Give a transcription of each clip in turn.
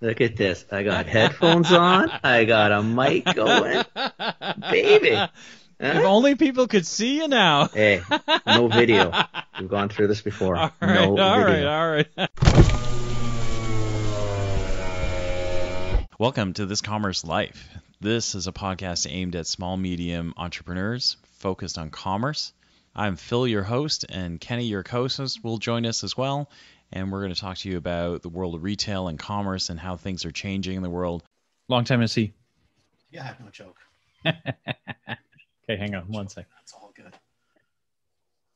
Look at this. I got headphones on. I got a mic going. Baby. If only people could see you now. Hey, no video. We've gone through this before. All right, No all video. right. Welcome to This Commerce Life. This is a podcast aimed at small, medium entrepreneurs focused on commerce. I'm Phil, your host, and Kenny, your co-host, will join us as well. And we're going to talk to you about the world of retail and commerce and how things are changing in the world. Long time no see. Yeah, no joke. Okay, hang on one sec. That's all good.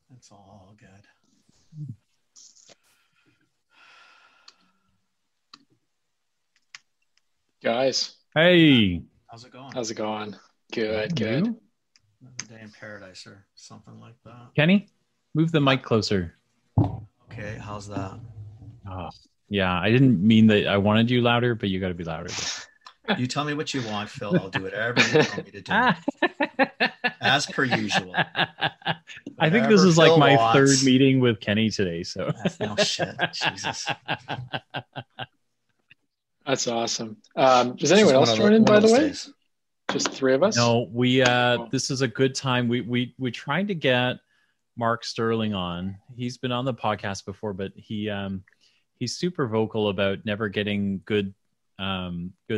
That's all good. Guys, Hey. How's it going? how's it going? Good. Another day in paradise or something like that. Kenny, move the mic closer. Okay, how's that? Oh, yeah, I didn't mean that I wanted you louder, but you got to be louder. You tell me what you want, Phil. I'll do whatever you tell me to do. As per usual. I think this is like Phil my wants. third meeting with Kenny today. So No shit. Jesus. That's awesome. Does anyone else join in, by the way? Just three of us? no, we this is a good time. We tried to get Mark Sterling on. He's been on the podcast before, but he's super vocal about never getting good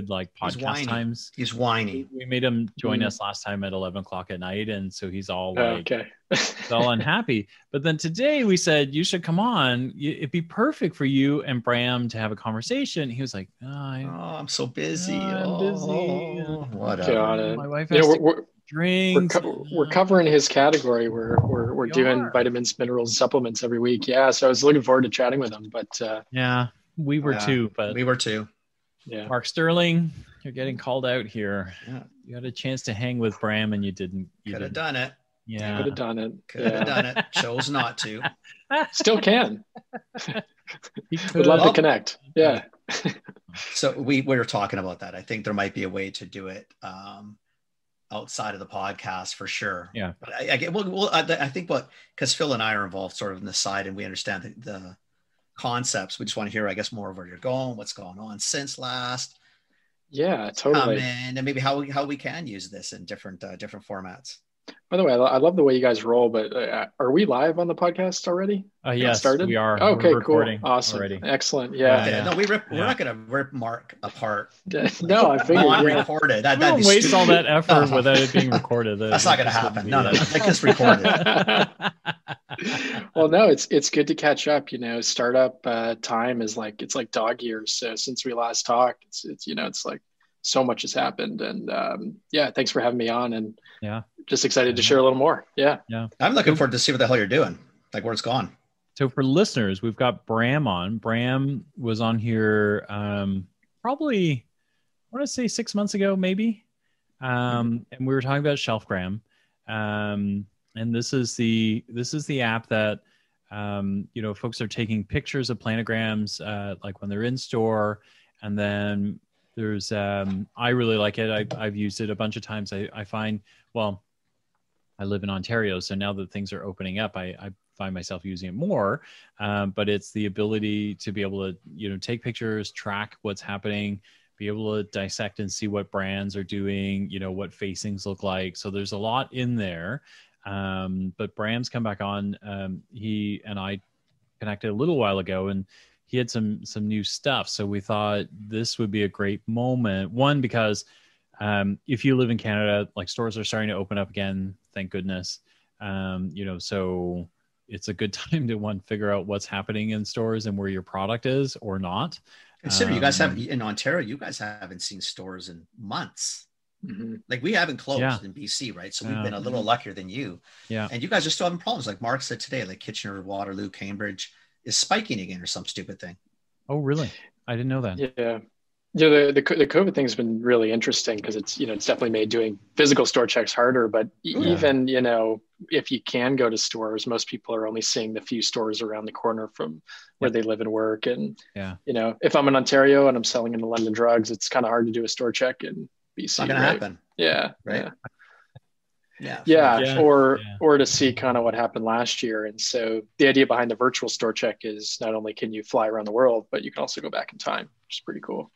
like He's podcast whiny. times. He's whiny. We made him join us last time at 11 o'clock at night, and so he's all like, Okay. he's all unhappy. But then today we said you should come on. It'd be perfect for you and Bram to have a conversation. He was like, Oh, I'm so busy. I'm busy. Whatever. Got it. my wife You has know, to we're drink. covering his category. We're We doing are. vitamins, minerals, and supplements every week. Yeah, so I was looking forward to chatting with him. But Yeah, we were Yeah, too. But We were too. yeah, Mark Sterling, you're getting called out here. Yeah. You had a chance to hang with Bram, and you didn't. You Could have didn't. done it. Yeah. could have done it. Could have Yeah. done it. Chose not to. Still can. He Would love could. to connect. Yeah. So we were talking about that. I think there might be a way to do it outside of the podcast for sure. Yeah. But I get I think because Phil and I are involved sort of in the side and we understand the concepts. We just want to hear, I guess, more of where you're going, what's going on since last. Yeah, totally. And maybe how we can use this in different formats. By the way, I love the way you guys roll, but are we live on the podcast already? Yes, started? we are. Okay, We're cool. recording Awesome. already. Excellent. Yeah. Yeah. No, we're Yeah. not going to rip Mark apart. No, I figured. On Yeah. recorded. We That'd don't be waste stupid. all that effort No. without it being recorded. That's not going to happen. No. Make this recorded. Well, no, it's good to catch up. You know, startup time is it's like dog years. So since we last talked, it's like so much has happened. And yeah, thanks for having me on. And Yeah. just excited to share a little more. Yeah. I'm looking forward to see what the hell you're doing, like where it's gone. So for listeners, we've got Bram on. Bram was on here probably, I want to say 6 months ago, maybe. And we were talking about Shelfgram. And this is the app that folks are taking pictures of planograms like when they're in store, and then there's I really like it. I've used it a bunch of times. I find, well, I live in Ontario, so now that things are opening up, I find myself using it more. But it's the ability to be able to take pictures, track what's happening, be able to dissect and see what brands are doing, what facings look like. So there's a lot in there. But Bram's come back on. He and I connected a little while ago, and he had some new stuff. So we thought this would be a great moment. One, because if you live in Canada, like stores are starting to open up again, thank goodness. So it's a good time to figure out what's happening in stores and where your product is or not. Consider you guys have in Ontario, you guys haven't seen stores in months. Mm-hmm. Like we haven't closed Yeah. in BC, right? So we've been a little luckier than you. Yeah. And you guys are still having problems. Like Mark said today, like Kitchener, Waterloo, Cambridge is spiking again or some stupid thing. Oh, really? I didn't know that. Yeah. Yeah, the COVID thing has been really interesting because it's definitely made doing physical store checks harder. But even if you can go to stores, most people are only seeing the few stores around the corner from where they live and work. And if I'm in Ontario and I'm selling in the London drugs, it's kind of hard to do a store check in BC. It's not going to happen. Yeah, right. Yeah. Or to see kind of what happened last year. And so the idea behind the virtual store check is not only can you fly around the world, but you can also go back in time, which is pretty cool.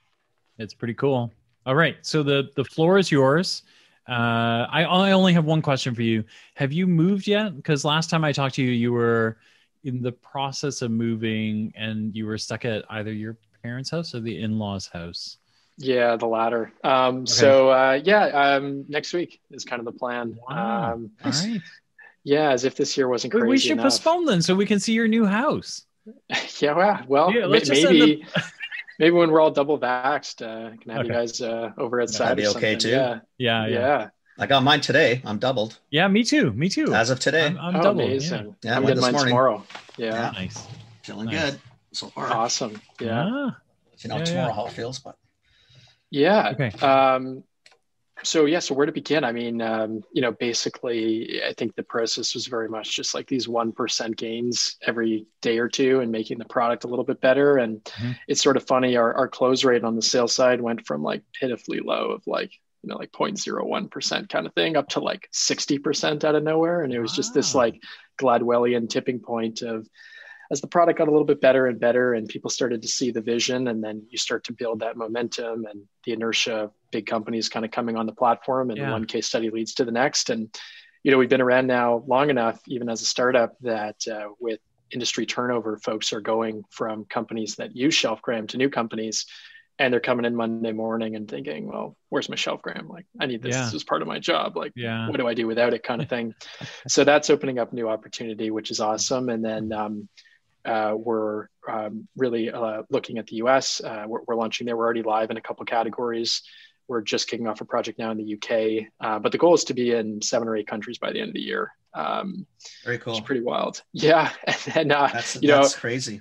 It's pretty cool. All right. So the floor is yours. I only have one question for you. Have you moved yet? Because last time I talked to you, you were in the process of moving and you were stuck at either your parents' house or the in-laws' house. Yeah, the latter. Okay. So next week is kind of the plan. Wow. All right. Yeah, as if this year wasn't crazy We should enough. postpone then so we can see your new house. Yeah, well, maybe when we're all double vaxxed, I can have you guys over at side. That'd be okay too. Yeah. I got mine today. I'm doubled. Yeah, me too. As of today. I'm doubled. Amazing. Yeah, I'm getting mine tomorrow. Yeah. Nice. Feeling good so far. Awesome. Yeah. Tomorrow how it feels, but. Yeah. Okay. So where to begin? I mean, basically, I think the process was very much just like these 1% gains every day or two and making the product a little bit better. And it's sort of funny. Our close rate on the sales side went from like pitifully low of like 0.01% kind of thing up to like 60% out of nowhere. And it was just this like Gladwellian tipping point of, as the product got a little bit better and better and people started to see the vision, and then you start to build that momentum and the inertia of big companies kind of coming on the platform, and one case study leads to the next. And, we've been around now long enough, even as a startup, that with industry turnover, folks are going from companies that use Shelfgram to new companies, and they're coming in Monday morning and thinking, well, where's my Shelfgram? Like, I need this. This is part of my job. Like, what do I do without it, kind of thing. So that's opening up new opportunity, which is awesome. And then, we're really looking at the US. We're launching there. We're already live in a couple of categories. We're just kicking off a project now in the UK. But the goal is to be in 7 or 8 countries by the end of the year. Very cool. It's pretty wild. Yeah. And that's crazy.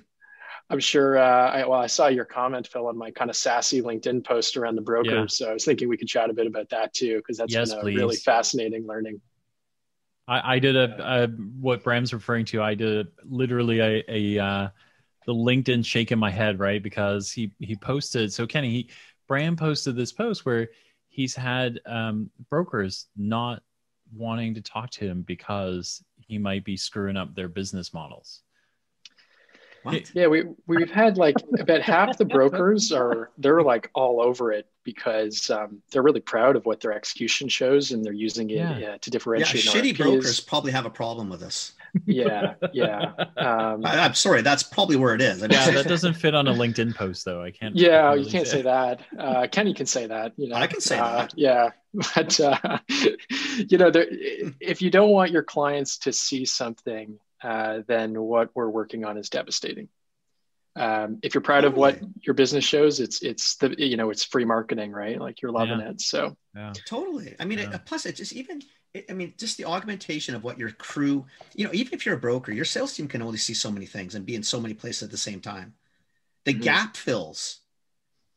I'm sure, I saw your comment, Phil, on my kind of sassy LinkedIn post around the brokers. Yeah. So I was thinking we could chat a bit about that too, because that's been a really fascinating learning. I did what Bram's referring to. I did literally the LinkedIn shake in my head, right? Because he posted. So Kenny, Bram posted this post where he's had brokers not wanting to talk to him because he might be screwing up their business models. What? Yeah, we've had like about half the brokers they're like all over it because they're really proud of what their execution shows, and they're using it to differentiate. Shitty RFPs. Brokers probably have a problem with this. Yeah. I'm sorry, that's probably where it is. That doesn't fit on a LinkedIn post, though. I can't. Yeah, you can't say that. Kenny can say that. I can say that. Yeah, but if you don't want your clients to see something, then what we're working on is devastating. If you're proud of what your business shows, it's free marketing, right? Like you're loving it. So totally. I mean, plus it just just the augmentation of what your crew, even if you're a broker, your sales team can only see so many things and be in so many places at the same time. The gap fills.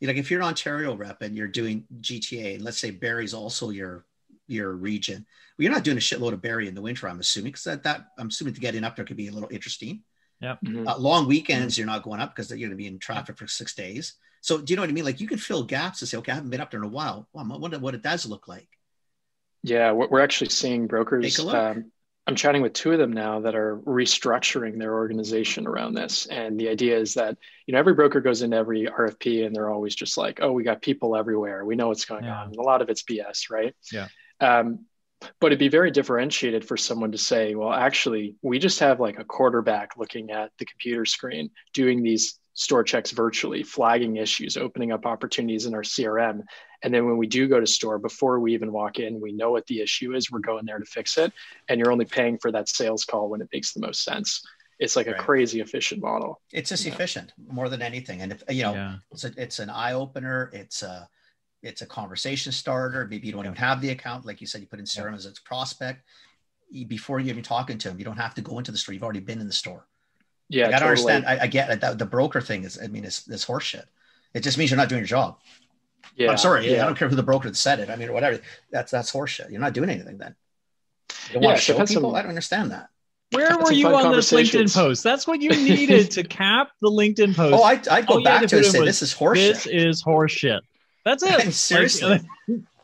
Like if you're an Ontario rep and you're doing GTA, and let's say Barrie's also your region, well, you're not doing a shitload of Barrie in the winter, I'm assuming, because I'm assuming to get in up there could be a little interesting. Yeah. Long weekends, you're not going up because you're going to be in traffic for 6 days. So do you know what I mean? Like you can fill gaps and say, okay, I haven't been up there in a while. Well, I wonder what it does look like. Yeah, we're actually seeing brokers. Take a look. I'm chatting with 2 of them now that are restructuring their organization around this. And the idea is that, every broker goes into every RFP and they're always just like, oh, we got people everywhere. We know what's going on. And a lot of it's BS, right? Yeah. But it'd be very differentiated for someone to say, well, actually, we just have like a quarterback looking at the computer screen, doing these store checks virtually, flagging issues, opening up opportunities in our CRM. And then when we do go to store, before we even walk in, we know what the issue is. We're going there to fix it. And you're only paying for that sales call when it makes the most sense. It's like a crazy efficient model. It's just efficient more than anything. And if, it's an eye opener. It's a conversation starter. Maybe you don't even have the account. Like you said, you put in CRM as a prospect. Before you're even talking to them, you don't have to go into the store. You've already been in the store. Yeah, I don't understand. I get it. The broker thing is, it's horseshit. It just means you're not doing your job. Yeah, I'm sorry. I don't care who the broker that said it. I mean, whatever. That's horseshit. You're not doing anything then. You don't want to show people? I don't understand that. Where were you on this LinkedIn post? That's what you needed to cap the LinkedIn post. Oh, I'd go back to it and say, this is horseshit. This is horseshit. That's it. And seriously,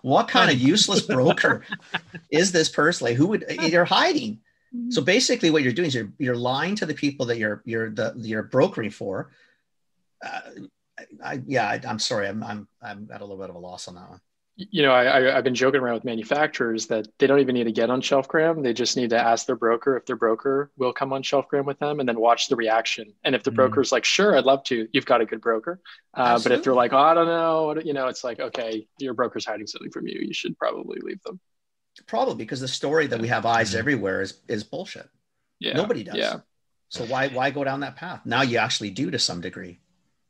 what kind of useless broker is this person? Like, you're hiding. So basically what you're doing is you're lying to the people that you're brokering for. I'm sorry. I'm at a little bit of a loss on that one. I've been joking around with manufacturers that they don't even need to get on Shelfgram. They just need to ask their broker if their broker will come on Shelfgram with them, and then watch the reaction. And if the broker's like, sure, I'd love to, you've got a good broker. But if they're like, oh, I don't know, it's like, okay, your broker's hiding something from you. You should probably leave them. Probably, because the story that we have eyes everywhere is bullshit. Yeah. Nobody does. Yeah. So why go down that path? Now you actually do, to some degree.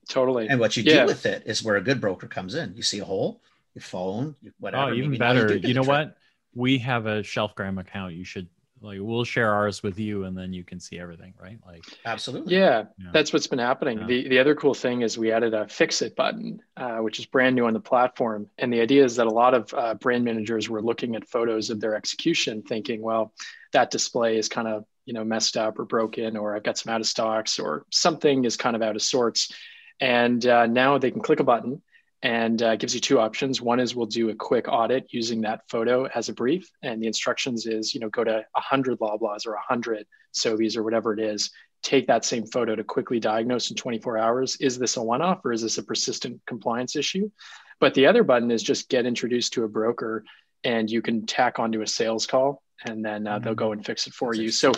Totally. And what you do with it is where a good broker comes in. You see a hole, your phone, whatever. Oh, even better. You know what? We have a Shelfgram account. You should, we'll share ours with you, and then you can see everything, right? Absolutely. Yeah, that's what's been happening. Yeah. The other cool thing is we added a fix it button, which is brand new on the platform. And the idea is that a lot of brand managers were looking at photos of their execution thinking, well, that display is kind of, messed up or broken, or I've got some out of stocks, or something is kind of out of sorts. And now they can click a button, and gives you two options. One is we'll do a quick audit using that photo as a brief. And the instructions is, go to 100 Loblaws or 100 Sobeys or whatever it is, take that same photo to quickly diagnose in 24 hours. Is this a one-off, or is this a persistent compliance issue? But the other button is just get introduced to a broker, and you can tack onto a sales call, and then they'll go and fix it for you. So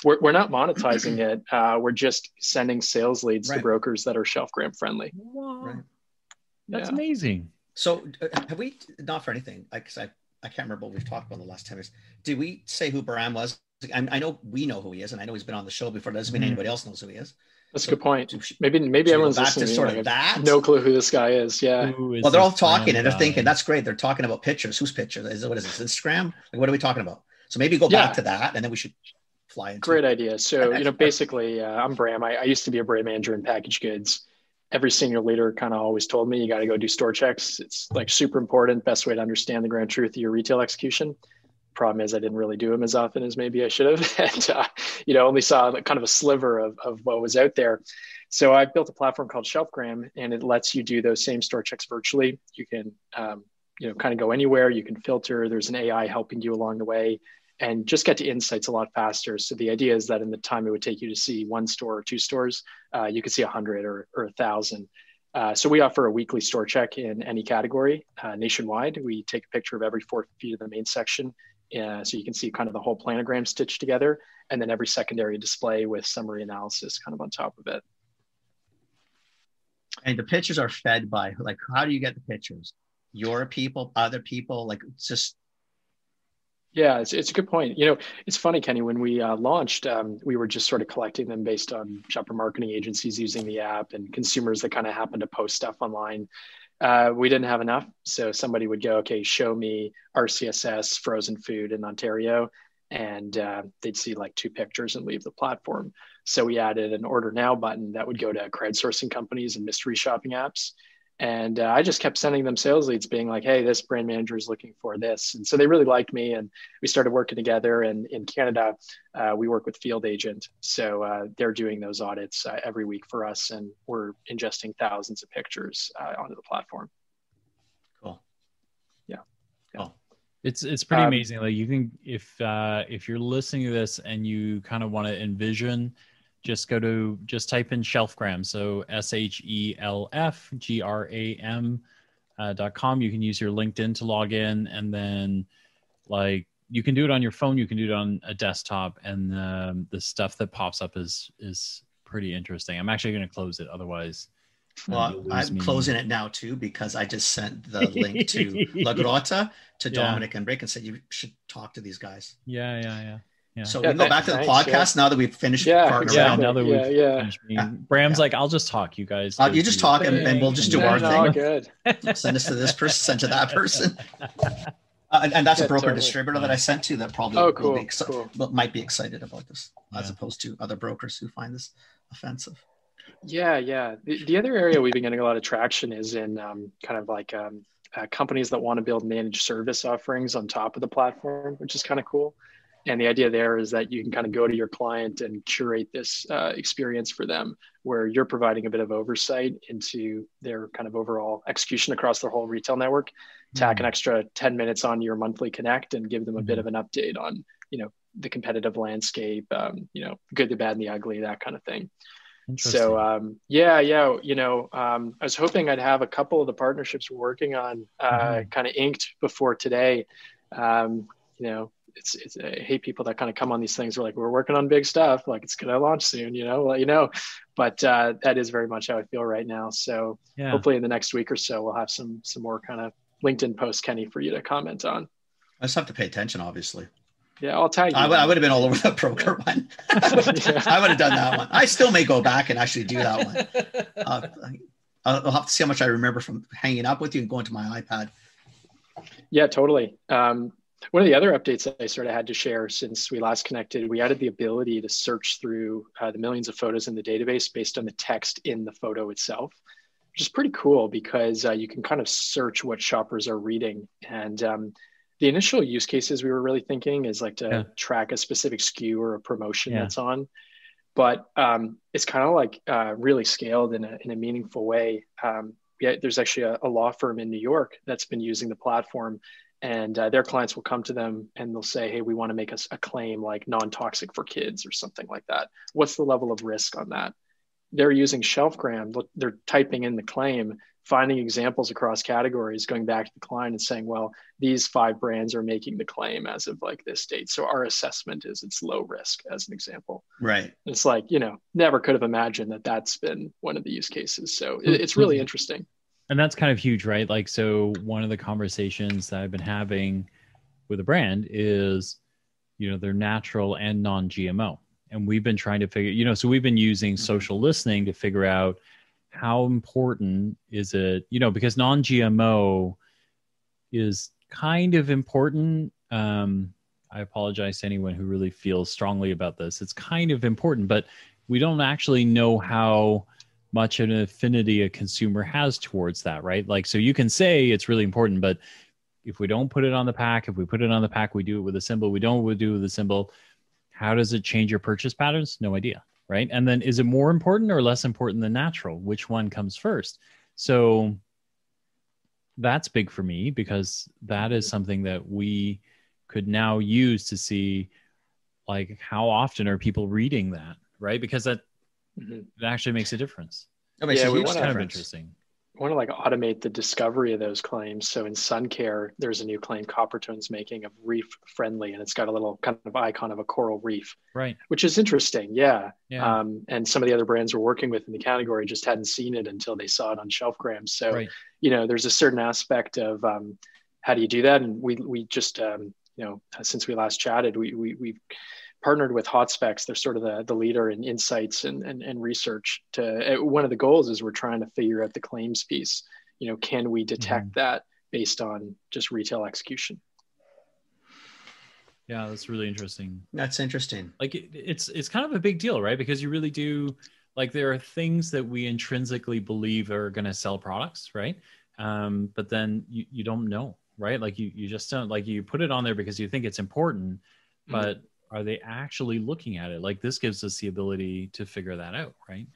we're not monetizing it. We're just sending sales leads to brokers that are Shelfgram friendly. Wow. Right. That's amazing. So have we, not for anything, because I can't remember what we've talked about in the last 10 minutes. Did we say who Bram was? I know we know who he is, and I know he's been on the show before. It doesn't mean anybody else knows who he is. That's a good point. Maybe everyone's listening. To sort of that. No clue who this guy is. Yeah. Well, they're all talking and they're thinking, that's great. They're talking about pictures. Whose picture? What is this? Instagram? What are we talking about? So maybe go back to that, and then we should fly into Great idea. So, basically, I'm Bram. I used to be a brand manager in packaged goods. Every senior leader kind of always told me, you got to go do store checks. It's super important. Best way to understand the ground truth of your retail execution. Problem is I didn't really do them as often as maybe I should have. And, only saw kind of a sliver of what was out there. So I built a platform called Shelfgram, and it lets you do those same store checks virtually. You can, kind of go anywhere. You can filter. There's an AI helping you along the way, and just get to insights a lot faster. So the idea is that in the time it would take you to see one store or two stores, you could see 100 or 1,000. So we offer a weekly store check in any category nationwide. We take a picture of every 4 feet of the main section. So you can see kind of the whole planogram stitched together, and then every secondary display with summary analysis kind of on top of it. And the pictures are fed by, how do you get the pictures? Your people, other people, it's just. Yeah, it's a good point. It's funny, Kenny, when we launched, we were just sort of collecting them based on shopper marketing agencies using the app and consumers that kind of happened to post stuff online. We didn't have enough. So somebody would go, okay, show me RCSS frozen food in Ontario. And they'd see 2 pictures and leave the platform. So we added an order now button that would go to crowdsourcing companies and mystery shopping apps. And I just kept sending them sales leads being like, hey, this brand manager is looking for this. And so they really liked me, and we started working together. And in Canada, we work with Field Agent. So they're doing those audits every week for us, and we're ingesting thousands of pictures onto the platform. Cool. Yeah. Cool. It's pretty amazing. You can, if you're listening to this and you kind of want to envision, just type in Shelfgram. So SHELFGRAM.com. You can use your LinkedIn to log in, and then you can do it on your phone. You can do it on a desktop, and the stuff that pops up is pretty interesting. I'm actually going to close it. Otherwise, well, I'm closing it now too, because I just sent the link to La Grotta to Dominic and Rick and said, you should talk to these guys. Yeah. So we can go back to the podcast now that we've finished. Now that we've finished. Bram's like, I'll just talk, you guys. You just talk, and we'll just do our thing. Good. Send us to this person, send to that person. And that's a broker distributor that I sent to that probably might be excited about this, as opposed to other brokers who find this offensive. Yeah. The other area we've been getting a lot of traction is in companies that want to build managed service offerings on top of the platform, which is kind of cool. And the idea there is that you can kind of go to your client and curate this experience for them, where you're providing a bit of oversight into their kind of overall execution across their whole retail network. Tack an extra 10 minutes on your monthly connect and give them a bit of an update on, the competitive landscape, good, the bad, and the ugly, that kind of thing. Interesting. So yeah, I was hoping I'd have a couple of the partnerships we're working on kind of inked before today. It's I hate people that kind of come on these things. We're like, we're working on big stuff, like it's gonna launch soon, let you know. But that is very much how I feel right now. So hopefully in the next week or so, we'll have some more kind of LinkedIn posts, Kenny, for you to comment on. I just have to pay attention, obviously. Yeah, I'll tag you. I would have been all over the broker one. I would have done that one. I still may go back and actually do that one. I'll have to see how much I remember from hanging up with you and going to my iPad. Yeah, totally. One of the other updates that I sort of had to share since we last connected, we added the ability to search through the millions of photos in the database based on the text in the photo itself, which is pretty cool because you can kind of search what shoppers are reading. And the initial use cases we were really thinking is like to track a specific SKU or a promotion that's on, but it's kind of like really scaled in a meaningful way. There's actually a law firm in New York that's been using the platform, and their clients will come to them and they'll say, hey, we want to make us a claim like non-toxic for kids or something like that. What's the level of risk on that? They're using Shelfgram. They're typing in the claim, finding examples across categories, going back to the client and saying, well, these 5 brands are making the claim as of like this date. So our assessment is it's low risk, as an example. Right. It's like, never could have imagined that that's been one of the use cases. So it's really interesting. And that's kind of huge, right? Like, so one of the conversations that I've been having with a brand is, they're natural and non-GMO. And we've been trying to figure, so we've been using social listening to figure out how important is it, because non-GMO is kind of important. I apologize to anyone who really feels strongly about this. It's kind of important, but we don't actually know how much an affinity a consumer has towards that, right? Like, so you can say it's really important, but if we don't put it on the pack, we do it with a symbol, we don't do it with a symbol, how does it change your purchase patterns? No idea. Right. And then is it more important or less important than natural? Which one comes first? So that's big for me because that is something that we could now use to see like how often are people reading that, right? Because that it actually makes a difference. It's kind of interesting. I want to like automate the discovery of those claims. So in sun care, there's a new claim Coppertone's making of reef friendly, and it's got a little kind of icon of a coral reef, right? Which is interesting. Yeah. And some of the other brands we're working with in the category just hadn't seen it until they saw it on Shelfgram. So, there's a certain aspect of how do you do that? And we just, since we last chatted, we've partnered with HotSpecs. They're sort of the leader in insights and research. One of the goals is we're trying to figure out the claims piece. Can we detect that based on just retail execution? Yeah, that's really interesting. That's interesting. Like it's kind of a big deal, right? Because you really do, like, there are things that we intrinsically believe are going to sell products, right? But then you don't know, right? Like you just don't, like, you put it on there because you think it's important, but are they actually looking at it? Like, this gives us the ability to figure that out, right?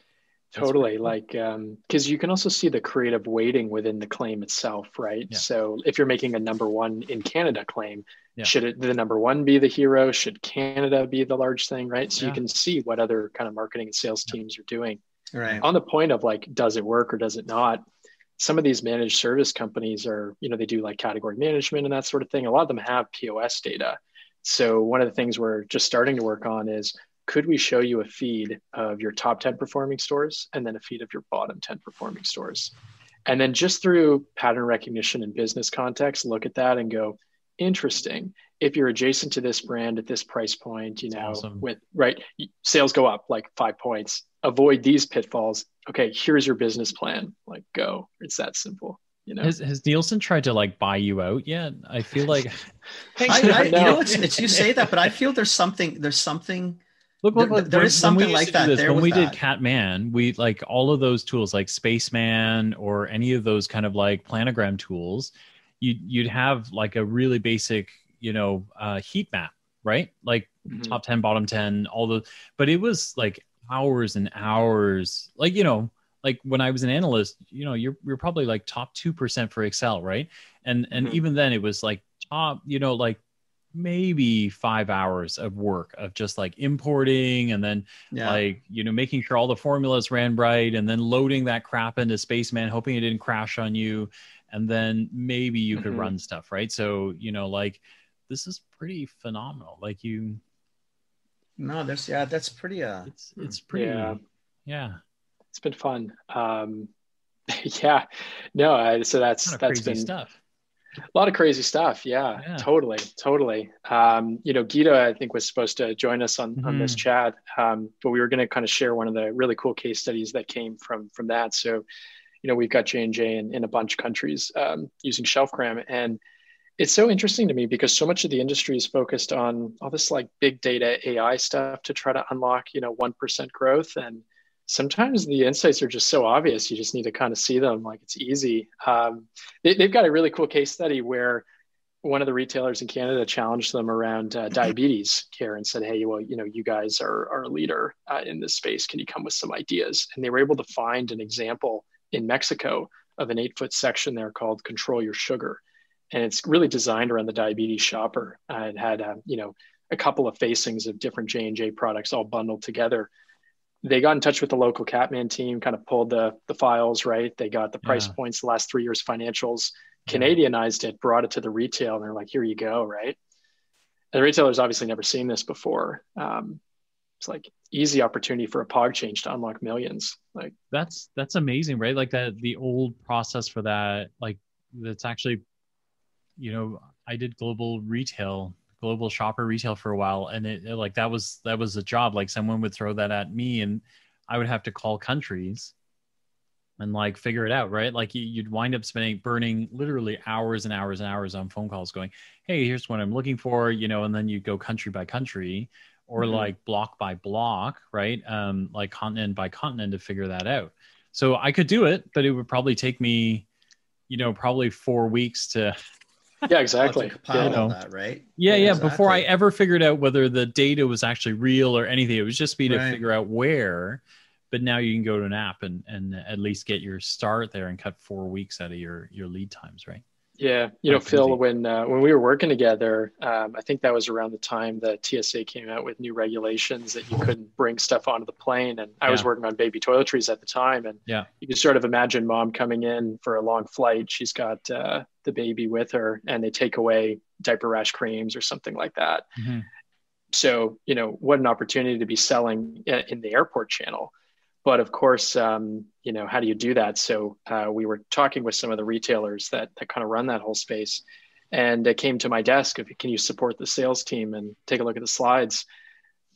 Totally. Like, because you can also see the creative weighting within the claim itself, right? Yeah. So if you're making a number 1 in Canada claim, should the number 1 be the hero? Should Canada be the large thing, right? So you can see what other kind of marketing and sales teams are doing. Right. On the point of like, does it work or does it not? Some of these managed service companies are, they do like category management and that sort of thing. A lot of them have POS data. So one of the things we're just starting to work on is, could we show you a feed of your top 10 performing stores and then a feed of your bottom 10 performing stores? And then just through pattern recognition and business context, look at that and go, interesting. If you're adjacent to this brand at this price point, awesome. Sales go up like 5 points. Avoid these pitfalls. Okay, here's your business plan. Like, go. It's that simple. Has Nielsen tried to like buy you out yet? I feel like it's you say that, but I feel there's something. Look, there is something like that. When we did Catman, we like all of those tools like Spaceman or any of those kind of like planogram tools, you'd have like a really basic, heat map, right? Like top 10, bottom 10, but it was like hours and hours, like when I was an analyst, you're probably like top 2% for Excel, right? And even then it was like top, like maybe 5 hours of work of just like importing and then like, you know, making sure all the formulas ran right and then loading that crap into Spaceman, hoping it didn't crash on you. And then maybe you could run stuff, right? So, you know, like this is pretty phenomenal. Like you. No, that's pretty, it's pretty, yeah. It's been fun. Yeah, no, so that's been stuff. A lot of crazy stuff. Yeah. Totally. You know, Gita, I think, was supposed to join us on this chat, but we were going to kind of share one of the really cool case studies that came from that. So, you know, we've got J&J in a bunch of countries using Shelfgram, and it's so interesting to me because so much of the industry is focused on all this like big data AI stuff to try to unlock, you know, 1% growth. And sometimes the insights are just so obvious. You just need to kind of see them. Like it's easy. They've got a really cool case study where one of the retailers in Canada challenged them around diabetes care and said, hey, well, you know, you guys are a leader in this space. Can you come with some ideas? And they were able to find an example in Mexico of an 8-foot section there called Control Your Sugar. And it's really designed around the diabetes shopper. It had, you know, a couple of facings of different J&J products all bundled together. They got in touch with the local Catman team, kind of pulled the files, right? They got the price points, the last 3 years financials, Canadianized it, brought it to the retail, and they're like, here you go, right? And the retailer's obviously never seen this before. It's like easy opportunity for a POG change to unlock millions. Like that's amazing, right? Like that, the old process for that, like that's actually, you know, I did global shopper retail for a while, and it like that was a job. Like someone would throw that at me and I would have to call countries and like figure it out, right? Like you'd wind up burning literally hours and hours and hours on phone calls going, hey, here's what I'm looking for, you know, and then you go country by country or like block by block, right? Like continent by continent to figure that out. So I could do it, but it would probably take me, you know, probably 4 weeks to yeah, exactly. All that, right? Yeah. Exactly. Before I ever figured out whether the data was actually real or anything, it was just me to figure out where. But now you can go to an app and at least get your start there and cut 4 weeks out of your lead times, right? Yeah, you know, Phil, when we were working together, I think that was around the time that TSA came out with new regulations that you couldn't bring stuff onto the plane. And I was working on baby toiletries at the time. And you can sort of imagine mom coming in for a long flight. She's got the baby with her and they take away diaper rash creams or something like that. So, you know, what an opportunity to be selling in the airport channel. But of course, you know, how do you do that? So we were talking with some of the retailers that kind of run that whole space. And it came to my desk of, can you support the sales team and take a look at the slides?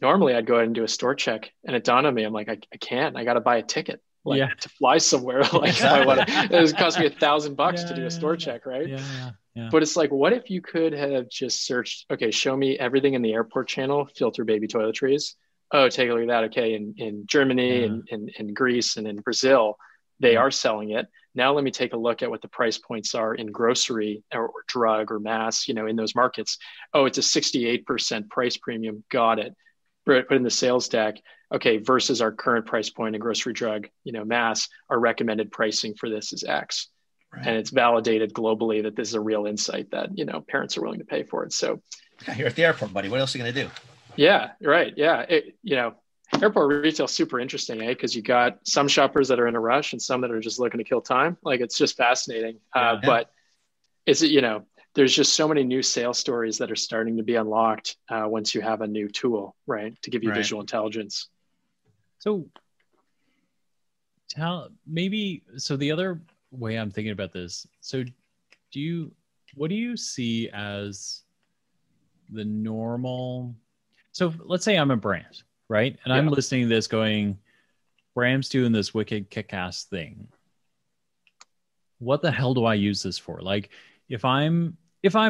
Normally, I'd go ahead and do a store check. And it dawned on me, I'm like, I can't. I got to buy a ticket to fly somewhere. Like it cost me $1,000 to do a store check, right? Yeah. But it's like, what if you could have just searched, okay, show me everything in the airport channel, filter baby toiletries. Oh, take a look at that. Okay, in Germany and in Greece and in Brazil, they are selling it. Now let me take a look at what the price points are in grocery or drug or mass, you know, in those markets. Oh, it's a 68% price premium. Got it. Put in the sales deck. Okay, versus our current price point in grocery, drug, you know, mass, our recommended pricing for this is X. Right. And it's validated globally that this is a real insight that, you know, parents are willing to pay for it. So you're at the airport, buddy. What else are you going to do? Yeah, right. Yeah. You know, airport retail is super interesting, because you got some shoppers that are in a rush and some that are just looking to kill time. Like it's just fascinating. But it's, you know, there's just so many new sales stories that are starting to be unlocked once you have a new tool, right, to give you visual intelligence. So so the other way I'm thinking about this, so what do you see as the normal? So let's say I'm a brand, right? And I'm listening to this going, Bram's doing this wicked kick-ass thing. What the hell do I use this for? Like if I'm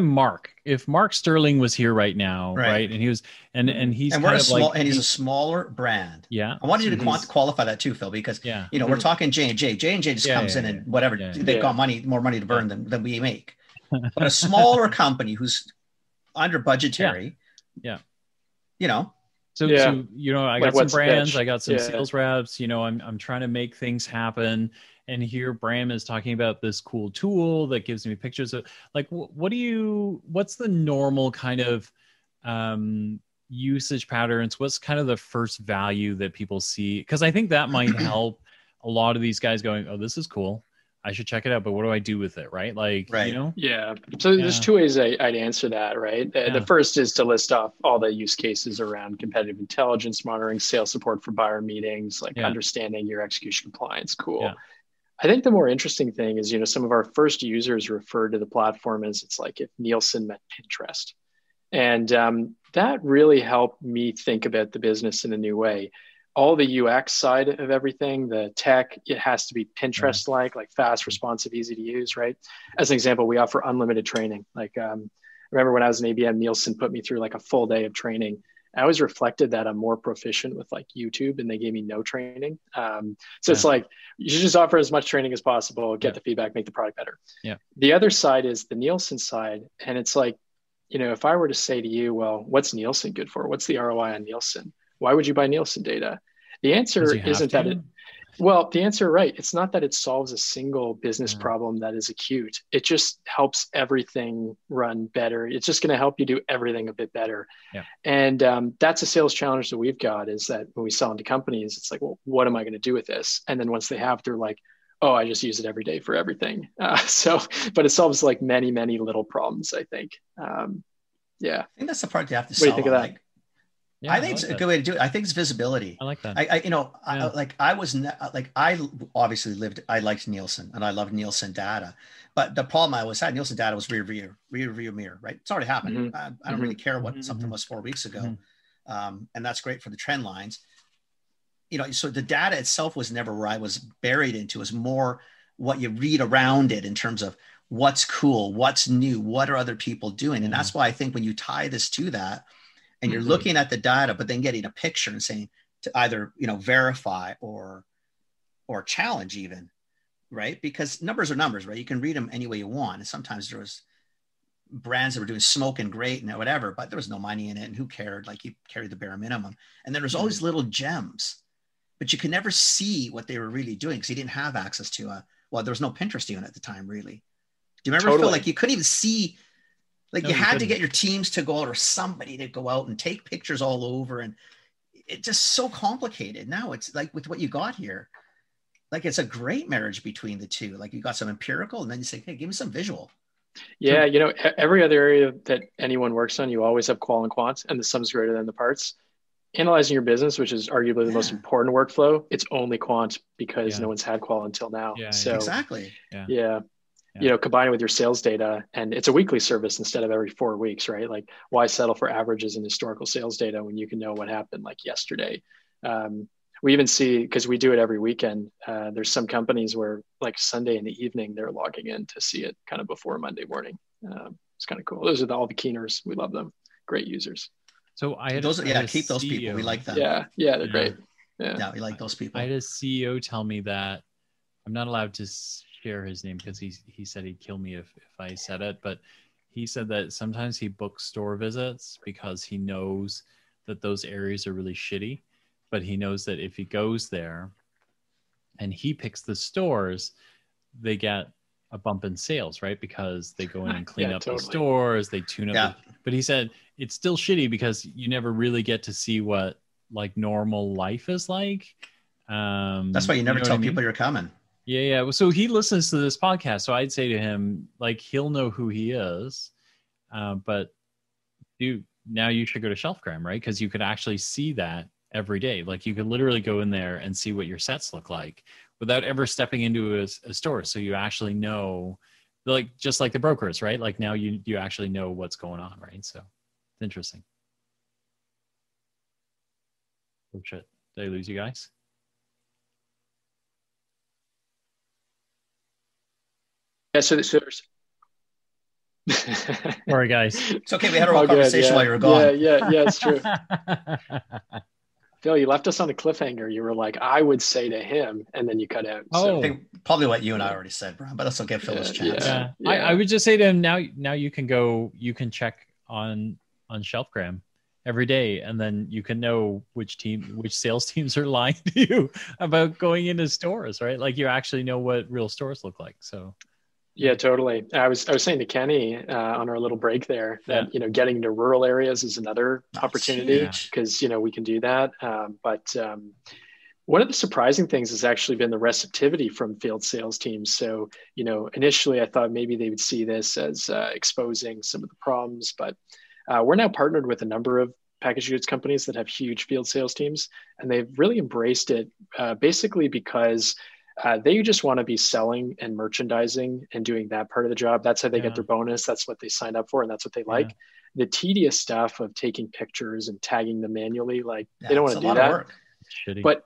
Mark, if Mark Sterling was here right now, right? And he was, and he's and we're he's a smaller brand. Yeah. I wanted you to qualify that too, Phil, because you know, we're talking J&J. J&J just comes in and whatever, they've got more money to burn than we make. But a smaller company who's under budgetary, you know. So you know, I got some brands, I got some sales reps, you know, I'm trying to make things happen. and here Bram is talking about this cool tool that gives me pictures of like, what's the normal kind of usage patterns? What's kind of the first value that people see? Because I think that might help a lot of these guys going, oh, this is cool, I should check it out, but what do I do with it? Right. Like, you know? Yeah. So there's two ways I'd answer that, right? The first is to list off all the use cases around competitive intelligence monitoring, sales support for buyer meetings, like understanding your execution compliance. Cool. Yeah. I think the more interesting thing is, some of our first users referred to the platform as it's like if Nielsen met Pinterest. And that really helped me think about the business in a new way. All the UX side of everything, the tech, it has to be Pinterest-like fast, responsive, easy to use, right? As an example, we offer unlimited training. Like, remember when I was an ABM, Nielsen put me through like a full day of training. I always reflected that I'm more proficient with like YouTube, and they gave me no training. It's like, you should just offer as much training as possible, get the feedback, make the product better. Yeah. The other side is the Nielsen side. And it's like, if I were to say to you, well, what's Nielsen good for? What's the ROI on Nielsen? Why would you buy Nielsen data? The answer isn't that the answer, right. It's not that it solves a single business problem that is acute. It just helps everything run better. It's just going to help you do everything a bit better. Yeah. And that's a sales challenge that we've got, is that when we sell into companies, it's like, well, what am I going to do with this? And then once they have, they're like, oh, I just use it every day for everything. But it solves like many, many little problems, I think. I think that's the part you have to sell. What do you think of that? Like, I think it's a good way to do it. I think it's visibility. I like that. I obviously I liked Nielsen and I loved Nielsen data, but the problem I always had, Nielsen data was rear view mirror, right? It's already happened. I don't really care what something was 4 weeks ago. And that's great for the trend lines. So the data itself was never where I was buried into. It was more what you read around it in terms of what's cool, what's new, what are other people doing? And that's why I think when you tie this to that, and you're looking at the data, but then getting a picture and saying to either, verify or challenge even, right? Because numbers are numbers, right? You can read them any way you want. And sometimes there was brands that were doing smoking great and whatever, but there was no money in it. And who cared? Like, you carried the bare minimum. And then there's always little gems, but you could never see what they were really doing because you didn't have access to there was no Pinterest even at the time, really. Do you remember, Phil? Like, you couldn't even see. Like, you had to get your teams to go out or somebody to go out and take pictures all over. And it's just so complicated. Now it's like with what you got here, like it's a great marriage between the two. Like, you got some empirical and then you say, hey, give me some visual. Yeah. Every other area that anyone works on, you always have qual and quant, and the sum is greater than the parts. Analyzing your business, which is arguably the most important workflow, it's only quant because no one's had qual until now. Yeah, so exactly. Combine it with your sales data, and it's a weekly service instead of every 4 weeks, right? Like, why settle for averages and historical sales data when you can know what happened like yesterday? We even see, because we do it every weekend, there's some companies where like Sunday in the evening, they're logging in to see it kind of before Monday morning. It's kind of cool. Those are all the keeners. We love them. Great users. So keep those people. We like them. Yeah, they're great. We like those people. I had a CEO tell me that I'm not allowed to share his name because he said he'd kill me if I said it, but he said that sometimes he books store visits because he knows that those areas are really shitty, but he knows that if he goes there and he picks the stores, they get a bump in sales, right? Because they go in and clean up the stores, they tune up. But he said it's still shitty because you never really get to see what like normal life is like. That's why you never tell people you're coming. Yeah. So he listens to this podcast. So I'd say to him, like, he'll know who he is. But now you should go to Shelfgram, right? Because you could actually see that every day. Like, you could literally go in there and see what your sets look like without ever stepping into a store. So you actually know, like, just like the brokers, right? Like, now you actually know what's going on, right? So it's interesting. Oh shit. Did I lose you guys? Yeah, so there's All right, guys. It's okay. We had a whole conversation while you were gone. Yeah, it's true. Phil, you left us on a cliffhanger. You were like, I would say to him, and then you cut out. So. I think probably what you and I already said, Bram, but let's give Phil his chance. I would just say to him, now you can check on Shelfgram every day, and then you can know which sales teams are lying to you about going into stores, right? Like you actually know what real stores look like. So yeah, totally. I was saying to Kenny on our little break there that getting into rural areas is another opportunity because we can do that. But one of the surprising things has actually been the receptivity from field sales teams. So initially I thought maybe they would see this as exposing some of the problems, but we're now partnered with a number of packaged goods companies that have huge field sales teams, and they've really embraced it basically because they just want to be selling and merchandising and doing that part of the job. That's how they get their bonus. That's what they signed up for, and that's what they like. The tedious stuff of taking pictures and tagging them manually, they don't want to do that. But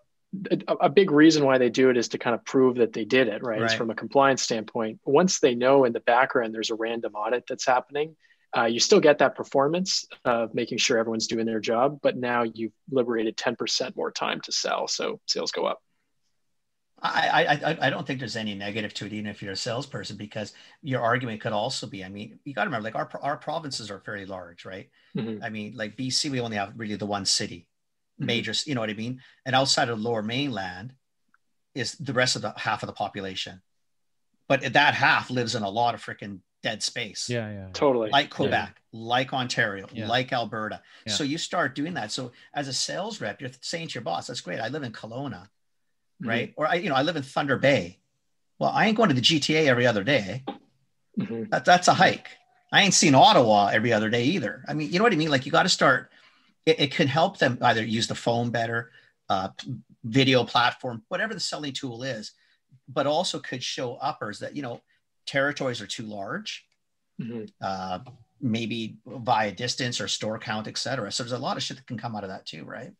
a big reason why they do it is to kind of prove that they did it, right? It's from a compliance standpoint. Once they know in the background there's a random audit that's happening, you still get that performance of making sure everyone's doing their job, but now you've liberated 10% more time to sell. So sales go up. I don't think there's any negative to it, even if you're a salesperson, because your argument could also be, I mean, you got to remember, like our provinces are fairly large, right? Mm-hmm. I mean, like BC, we only have really the one city, major, you know what I mean? And outside of the Lower Mainland is the rest of the half of the population. But that half lives in a lot of freaking dead space. Yeah. Totally. Like Quebec, like Ontario, like Alberta. Yeah. So you start doing that. So as a sales rep, you're saying to your boss, that's great. I live in Kelowna, right? Or I live in Thunder Bay. Well, I ain't going to the GTA every other day. That's a hike. I ain't seen Ottawa every other day either. I mean, you know what I mean? Like you got to start, it can help them either use the phone better, video platform, whatever the selling tool is, but also could show uppers that, territories are too large, maybe via distance or store count, et cetera. So there's a lot of shit that can come out of that too, right?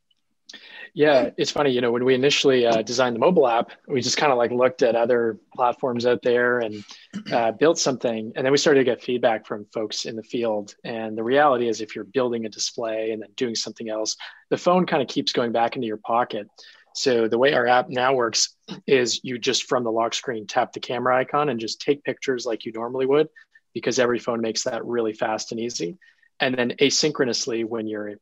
Yeah, it's funny, when we initially designed the mobile app, we just kind of looked at other platforms out there and built something. And then we started to get feedback from folks in the field. And the reality is if you're building a display and then doing something else, the phone kind of keeps going back into your pocket. So the way our app now works is you just from the lock screen, tap the camera icon and just take pictures like you normally would, because every phone makes that really fast and easy. And then asynchronously, when you're,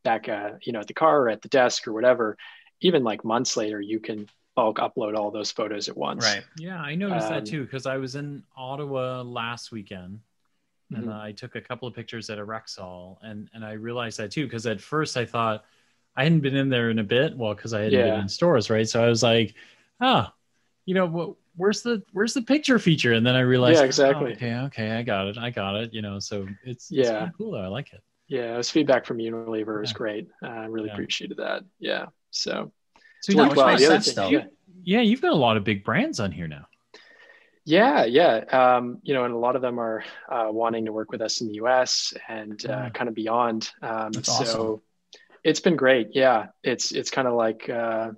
back, at the car or at the desk or whatever, even months later, you can bulk upload all those photos at once. Right. Yeah, I noticed that too, because I was in Ottawa last weekend and I took a couple of pictures at a Rexall, and I realized that too, because at first I thought I hadn't been in there in a bit, because I hadn't been in stores, right? So I was like, where's the picture feature? And then I realized, exactly. Okay, I got it. So it's really cool though. I like it. Yeah, it was feedback from Unilever is great. I really appreciated that. Yeah. So which makes sense though. You've got a lot of big brands on here now. Yeah. And a lot of them are wanting to work with us in the US and kind of beyond. That's awesome. It's been great. Yeah. It's kind of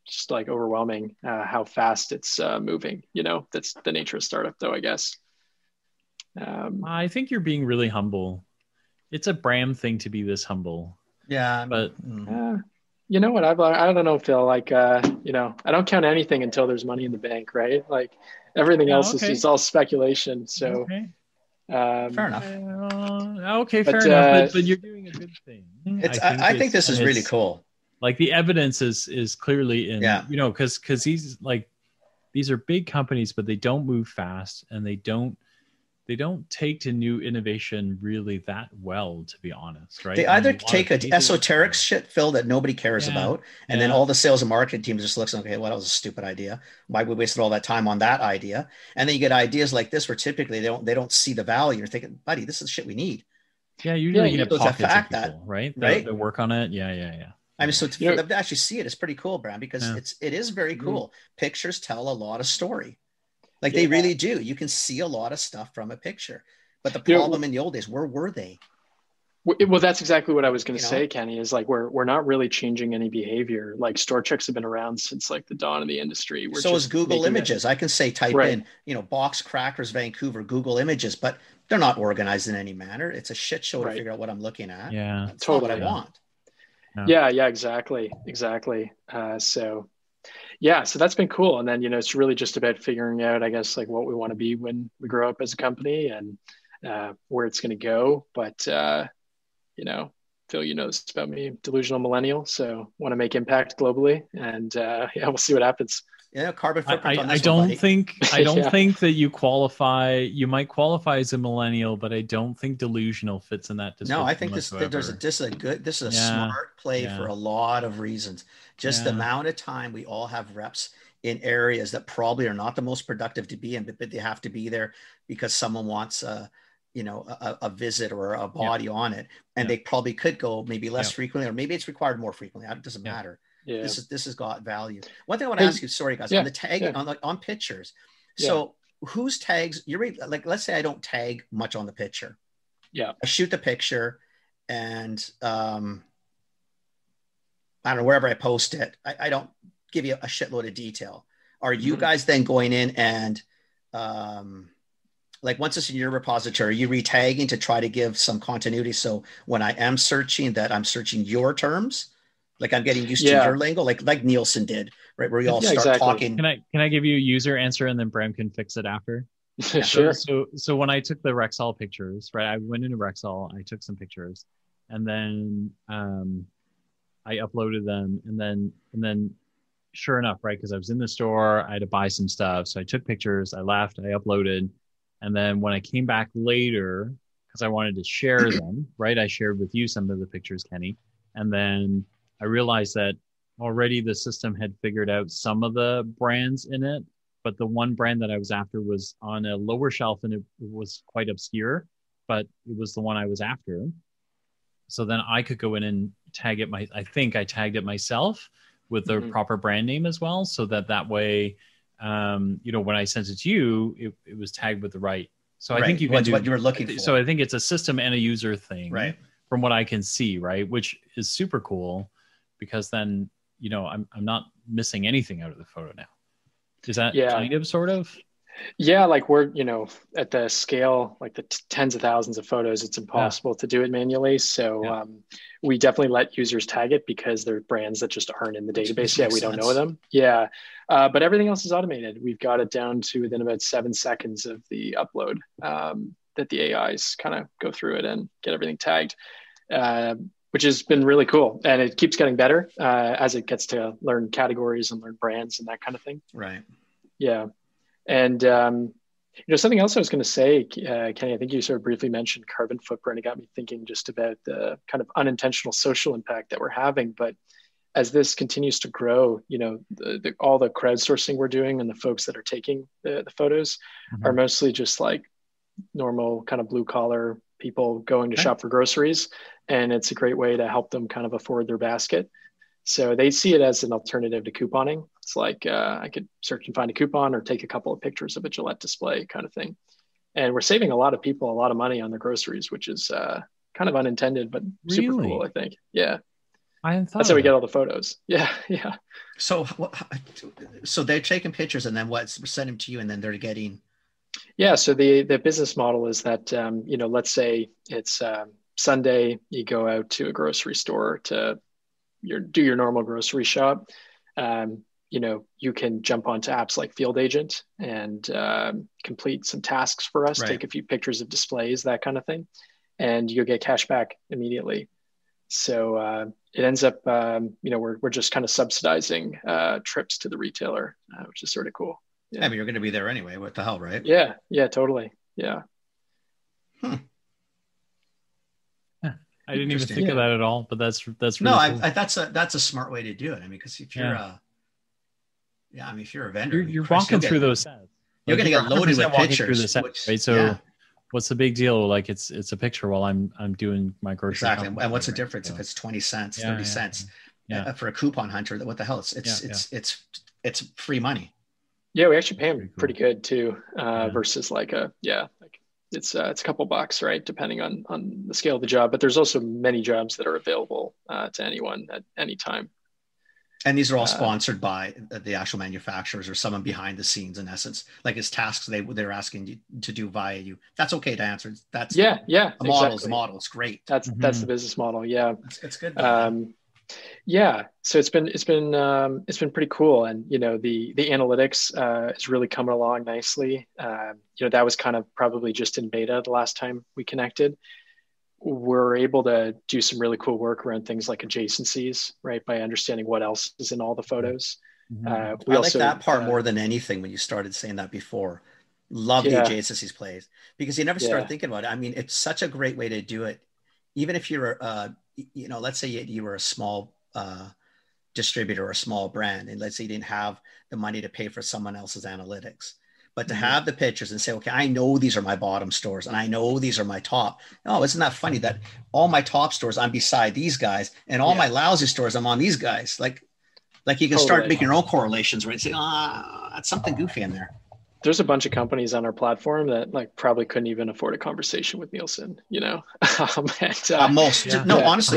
just overwhelming how fast it's moving. That's the nature of startup though, I guess. I think you're being really humble. It's a Bram thing to be this humble. Yeah. But you know what? I don't know, Phil, I don't count anything until there's money in the bank, right? Everything else is just all speculation. So fair enough. Fair enough. But you're doing a good thing. I think this is really cool. The evidence is clearly in, because these are big companies, but they don't move fast and they don't take to new innovation really that well, to be honest, right? They either take an esoteric shit, Phil, that nobody cares about, and then all the sales and marketing team just looks, okay, well, that was a stupid idea. Why we wasted all that time on that idea? And then you get ideas like this where typically they don't see the value. You're thinking, buddy, this is shit we need. Yeah, usually you get pockets of people, that, right? They work on it. Yeah. I mean, so for them to actually see it is pretty cool, Bram, because it is very cool. Pictures tell a lot of story. They really do. You can see a lot of stuff from a picture. But the problem in the old days, where were they? Well, that's exactly what I was going to say, Kenny, is we're not really changing any behavior. Store checks have been around since the dawn of the industry. So is Google Images. I can say type in, box crackers, Vancouver, Google Images, but they're not organized in any manner. It's a shit show to figure out what I'm looking at. Yeah, that's totally what I want. Yeah, exactly. So that's been cool. And then, it's really just about figuring out, I guess, what we want to be when we grow up as a company and where it's going to go. But, Phil, you know this about me, delusional millennial. So want to make impact globally, and yeah, we'll see what happens. Yeah, carbon footprint on this I don't one, buddy. think think that you qualify. You might qualify as a millennial, but I don't think delusional fits in that description. No, I think this is a smart play for a lot of reasons. Just the amount of time we all have reps in areas that probably are not the most productive to be in, but they have to be there because someone wants a visit or a body on it, and they probably could go maybe less frequently, or maybe it's required more frequently. It doesn't matter. Yeah. This has got value. One thing I want to ask you, sorry guys, on the tag on pictures. So whose tags like, let's say I don't tag much on the picture. Yeah. I shoot the picture and I don't know, wherever I post it, I don't give you a shitload of detail. Are you guys then going in and like once it's in your repository, you retagging to try to give some continuity? So when I am searching that, I'm searching your terms. Like I'm getting used to your lingo, like Nielsen did, right? Where we all start talking. Can I give you a user answer and then Bram can fix it after? Sure. So when I took the Rexall pictures, right? I went into Rexall, I took some pictures, and then I uploaded them, and then sure enough, right? Because I was in the store, I had to buy some stuff, so I took pictures, I left, I uploaded, and then when I came back later, because I wanted to share them, right? I shared with you some of the pictures, Kenny, and then I realized that already the system had figured out some of the brands in it, but the one brand that I was after was on a lower shelf and it was quite obscure, but it was the one I was after. So then I could go in and tag it. I think I tagged it myself with the proper brand name as well. So that way, when I sent it to you, it was tagged with the right. So I think you can do what you were looking for. So I think it's a system and a user thing, right? From what I can see, right? Which is super cool. Because then, I'm not missing anything out of the photo now. Is that kind of, sort of? Yeah, like we're, at the scale, like the tens of thousands of photos, it's impossible to do it manually. So we definitely let users tag it because they're brands that just aren't in the database yet. We don't know them. Yeah, but everything else is automated. We've got it down to within about 7 seconds of the upload that the AIs kind of go through it and get everything tagged. Which has been really cool. And it keeps getting better as it gets to learn categories and learn brands and that kind of thing. Right. Yeah. And, something else I was going to say, Kenny, I think you sort of briefly mentioned carbon footprint. It got me thinking just about the kind of unintentional social impact that we're having. But as this continues to grow, all the crowdsourcing we're doing and the folks that are taking the photos are mostly just like normal kind of blue collar people going to shop for groceries. And it's a great way to help them kind of afford their basket. So they see it as an alternative to couponing. It's like I could search and find a coupon or take a couple of pictures of a Gillette display kind of thing. And we're saving a lot of people a lot of money on their groceries, which is kind of unintended, but super cool, I think. Yeah. That's how we get all the photos. Yeah. Yeah. So they're taking pictures and then send them to you and then they're getting. Yeah. So the business model is that, let's say it's Sunday, you go out to a grocery store to do your normal grocery shop. You can jump onto apps like Field Agent and complete some tasks for us, take a few pictures of displays, that kind of thing, and you'll get cash back immediately. So it ends up, we're just kind of subsidizing trips to the retailer, which is sort of cool. Yeah, I mean, you're going to be there anyway. What the hell, right? Yeah, totally. Yeah. I didn't even think of that at all, but that's really cool. Cool. That's a smart way to do it. I mean, because if you're if you're a vendor, you're walking through those sets. You're going to get loaded with pictures through the set, right? So what's the big deal? Like it's a picture while I'm doing my grocery. Exactly. And what's the difference if it's 20 cents, 30 cents for a coupon hunter? What the hell? It's free money. Yeah, we actually pay them pretty good too, versus it's a couple bucks, right? Depending on the scale of the job, but there's also many jobs that are available to anyone at any time. And these are all sponsored by the actual manufacturers or someone behind the scenes, in essence, like it's tasks they're asking you to do via you. That's okay to answer. That's the model is the model. It's great. That's the business model. Yeah, it's good. So it's been pretty cool, and the analytics is really coming along nicely. That was kind of probably just in beta the last time we connected. we're able to do some really cool work around things like adjacencies, right? By understanding what else is in all the photos. I like that part more than anything when you started saying that before. Love the adjacencies plays, because you never started thinking about it. I mean, it's such a great way to do it. Even if you're, let's say you were a small distributor or a small brand, and let's say you didn't have the money to pay for someone else's analytics, but to have the pictures and say, okay, I know these are my bottom stores and I know these are my top. Oh, isn't that funny that all my top stores, I'm beside these guys, and all my lousy stores, I'm on these guys. Like you can start making your own correlations, right? Say, that's something goofy in there. There's a bunch of companies on our platform that like probably couldn't even afford a conversation with Nielsen, most. Honestly,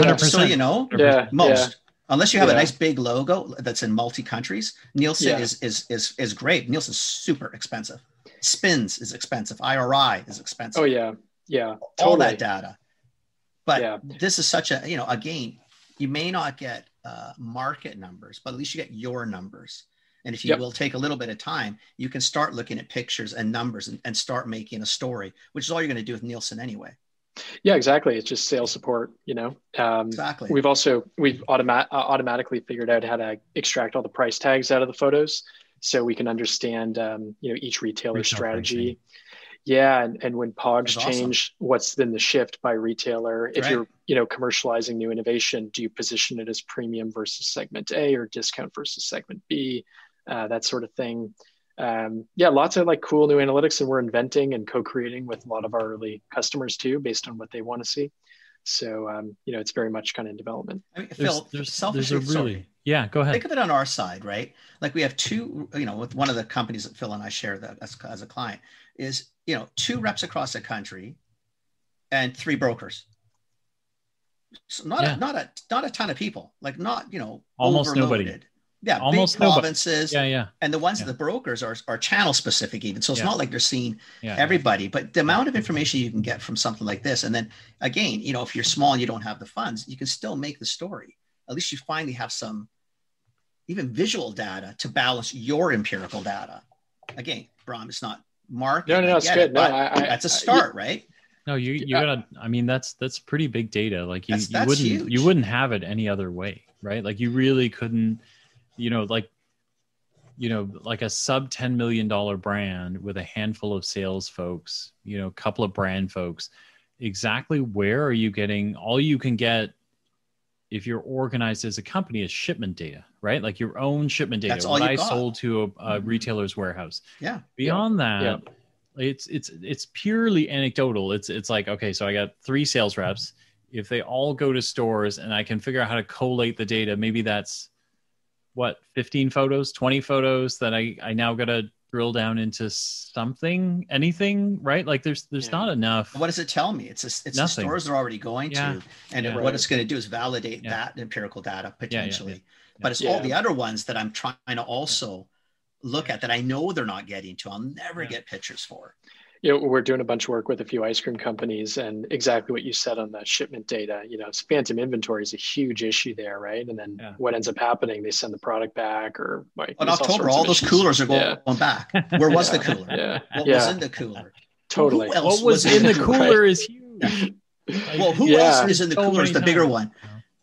100%. So most. Unless you have a nice big logo that's in multi countries, Nielsen is great. Nielsen's super expensive. Spins is expensive. IRI is expensive. Oh yeah, totally. All that data. But this is such a, again, you may not get market numbers, but at least you get your numbers. And if you will take a little bit of time, you can start looking at pictures and numbers and start making a story, which is all you're going to do with Nielsen anyway. Yeah, exactly. It's just sales support, Exactly. We've automatically figured out how to extract all the price tags out of the photos, so we can understand, each retailer's strategy. Pricing. Yeah, and when POGs change, what's then the shift by retailer? If you're, commercializing new innovation, do you position it as premium versus segment A or discount versus segment B? That sort of thing. Lots of like cool new analytics, and we're inventing and co-creating with a lot of our early customers too, based on what they want to see. So, it's very much kind of in development. I mean, Phil, go ahead. Think of it on our side, right? Like we have two, with one of the companies that Phil and I share that as a client is, 2 reps across the country and 3 brokers. So not a ton of people, like not, almost overloaded. Nobody. Yeah, almost big provinces. Nobody. Yeah. And the ones that the brokers are channel specific even. So it's not like they're seeing everybody, but the amount of information you can get from something like this. And then again, if you're small and you don't have the funds, you can still make the story. At least you finally have some even visual data to balance your empirical data. Again, Bram, it's not marketing. No, it's good. That's a start, right? No, you gotta, I mean, that's pretty big data. Like you huge. You wouldn't have it any other way, right? Like you really couldn't, like a sub $10 million brand with a handful of sales folks, a couple of brand folks, exactly where are you getting? All you can get if you're organized as a company is shipment data, right? Like your own shipment data. That's all I sold to a retailer's warehouse. Yeah. Beyond that, it's purely anecdotal. It's like, okay, so I got 3 sales reps. If they all go to stores and I can figure out how to collate the data, maybe that's 15 photos, 20 photos that I now got to drill down into anything, right? Like there's not enough. What does it tell me? It's the stores they're already going to, and what it's going to do is validate that empirical data potentially. But it's all the other ones that I'm trying to also look at that I know they're not getting to. I'll never get pictures for. We're doing a bunch of work with a few ice cream companies, and exactly what you said on the shipment data, phantom inventory is a huge issue there, right? And then what ends up happening, they send the product back, or in October, all those coolers are going back. Where was the cooler? What was in the cooler? Totally. What was in the cooler is huge. Well, who else is in the cooler is the bigger one.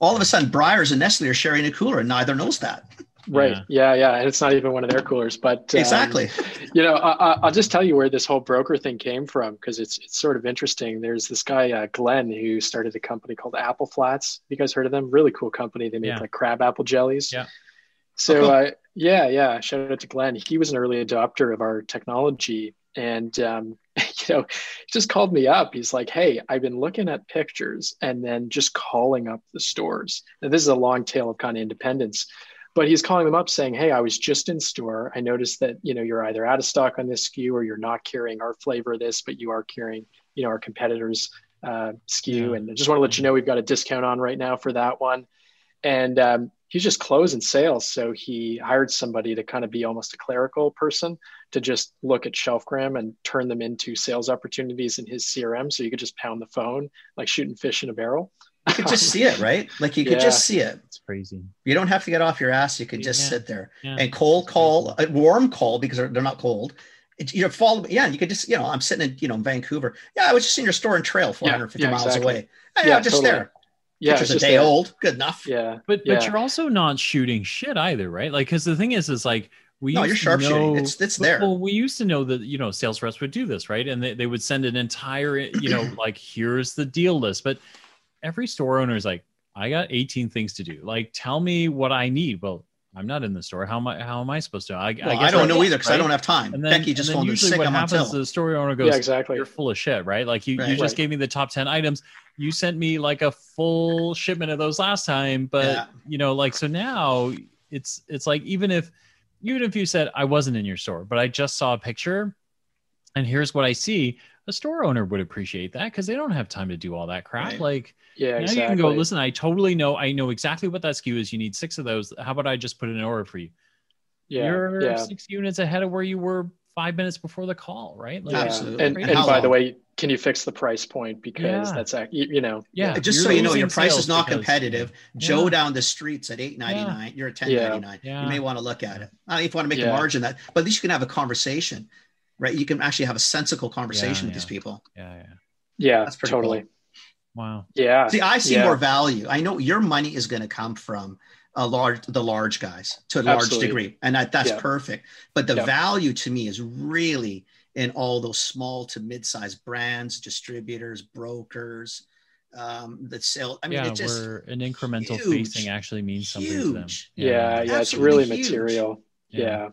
All of a sudden, Breyers and Nestle are sharing a cooler, and neither knows that. Right. Yeah. And it's not even one of their coolers, but exactly. I'll just tell you where this whole broker thing came from, because it's sort of interesting. There's this guy, Glenn, who started a company called Apple Flats. You guys heard of them? Really cool company. They make like crab apple jellies. Yeah. So shout out to Glenn. He was an early adopter of our technology, and he just called me up. He's like, "Hey, I've been looking at pictures and then just calling up the stores." Now this is a long tail of kind of independence. But he's calling them up saying, "Hey, I was just in store. I noticed that, you're either out of stock on this SKU, or you're not carrying our flavor of this, but you are carrying, our competitor's SKU. And I just want to let you know we've got a discount on right now for that one." And he's just closing sales. So he hired somebody to kind of be almost a clerical person to just look at Shelfgram and turn them into sales opportunities in his CRM. So you could just pound the phone, like shooting fish in a barrel. You could just see it, right? Like you could just see it. It's crazy. You don't have to get off your ass. You could just sit there and cold call, a warm call, because they're not cold, You're following. Yeah, you could just, I'm sitting in, in Vancouver. Yeah, I was just in your store in Trail, 450 miles away. Yeah, I'm just totally. there. Yeah, picture's a day old. Good enough. Yeah, but you're also not shooting shit either, right? Like, because the thing is like you're sharpshooting. It's there. Well, we used to know that sales reps would do this, right? And they would send an entire like, here's the deal list. But every store owner is like, I got 18 things to do. Like, tell me what I need. Well, I'm not in the store. How am I supposed to? I don't know either because I don't have time. And then, Becky just phoned usually sick. what happens, the store owner goes, yeah, exactly. You're full of shit, right? Like you just gave me the top 10 items. You sent me like a full shipment of those last time, but like, so now it's like, even if you said I wasn't in your store, but I just saw a picture and here's what I see, a store owner would appreciate that because they don't have time to do all that crap. Right. Like, yeah, now you can go, listen, I know exactly what that SKU is. You need 6 of those. How about I just put in an order for you? Yeah. You're 6 units ahead of where you were 5 minutes before the call, right? Like, absolutely. And by the way, can you fix the price point? Because that's, just so you know, your price is not competitive. Joe down the streets at $8.99, you're at $10.99. Yeah. You may want to look at it. I don't know if you want to make a margin that, but at least you can have a conversation, right? You can actually have a sensible conversation with these people. Yeah, that's pretty totally. Cool. Wow. Yeah. See, I see more value. I know your money is going to come from the large guys to a large degree, and that's perfect. But the value to me is really in all those small to mid-sized brands, distributors, brokers, that sell. I mean, it's just where an incremental facing actually means something to them. Yeah, it's really material. Yeah.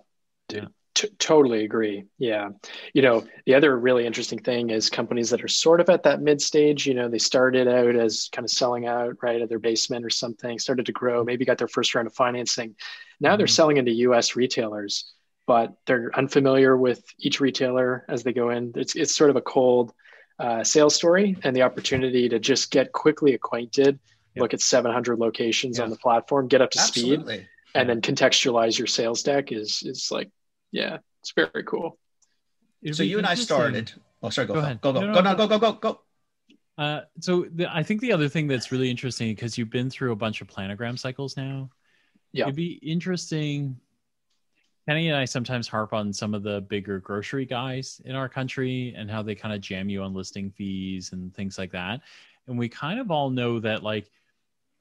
Totally agree. Yeah. The other really interesting thing is companies that are sort of at that mid stage, they started out as kind of selling out right at their basement or something, started to grow, maybe got their first round of financing. Now they're selling into US retailers, but they're unfamiliar with each retailer as they go in. It's sort of a cold sales story, and the opportunity to just get quickly acquainted, look at 700 locations on the platform, get up to speed, and then contextualize your sales deck is like, yeah, it's very cool. So you and I started. Oh, sorry. Go ahead. Go. So I think the other thing that's really interesting, because you've been through a bunch of planogram cycles now. Yeah. It'd be interesting. Kenny and I sometimes harp on some of the bigger grocery guys in our country and how they kind of jam you on listing fees and things like that. And we kind of all know that, like,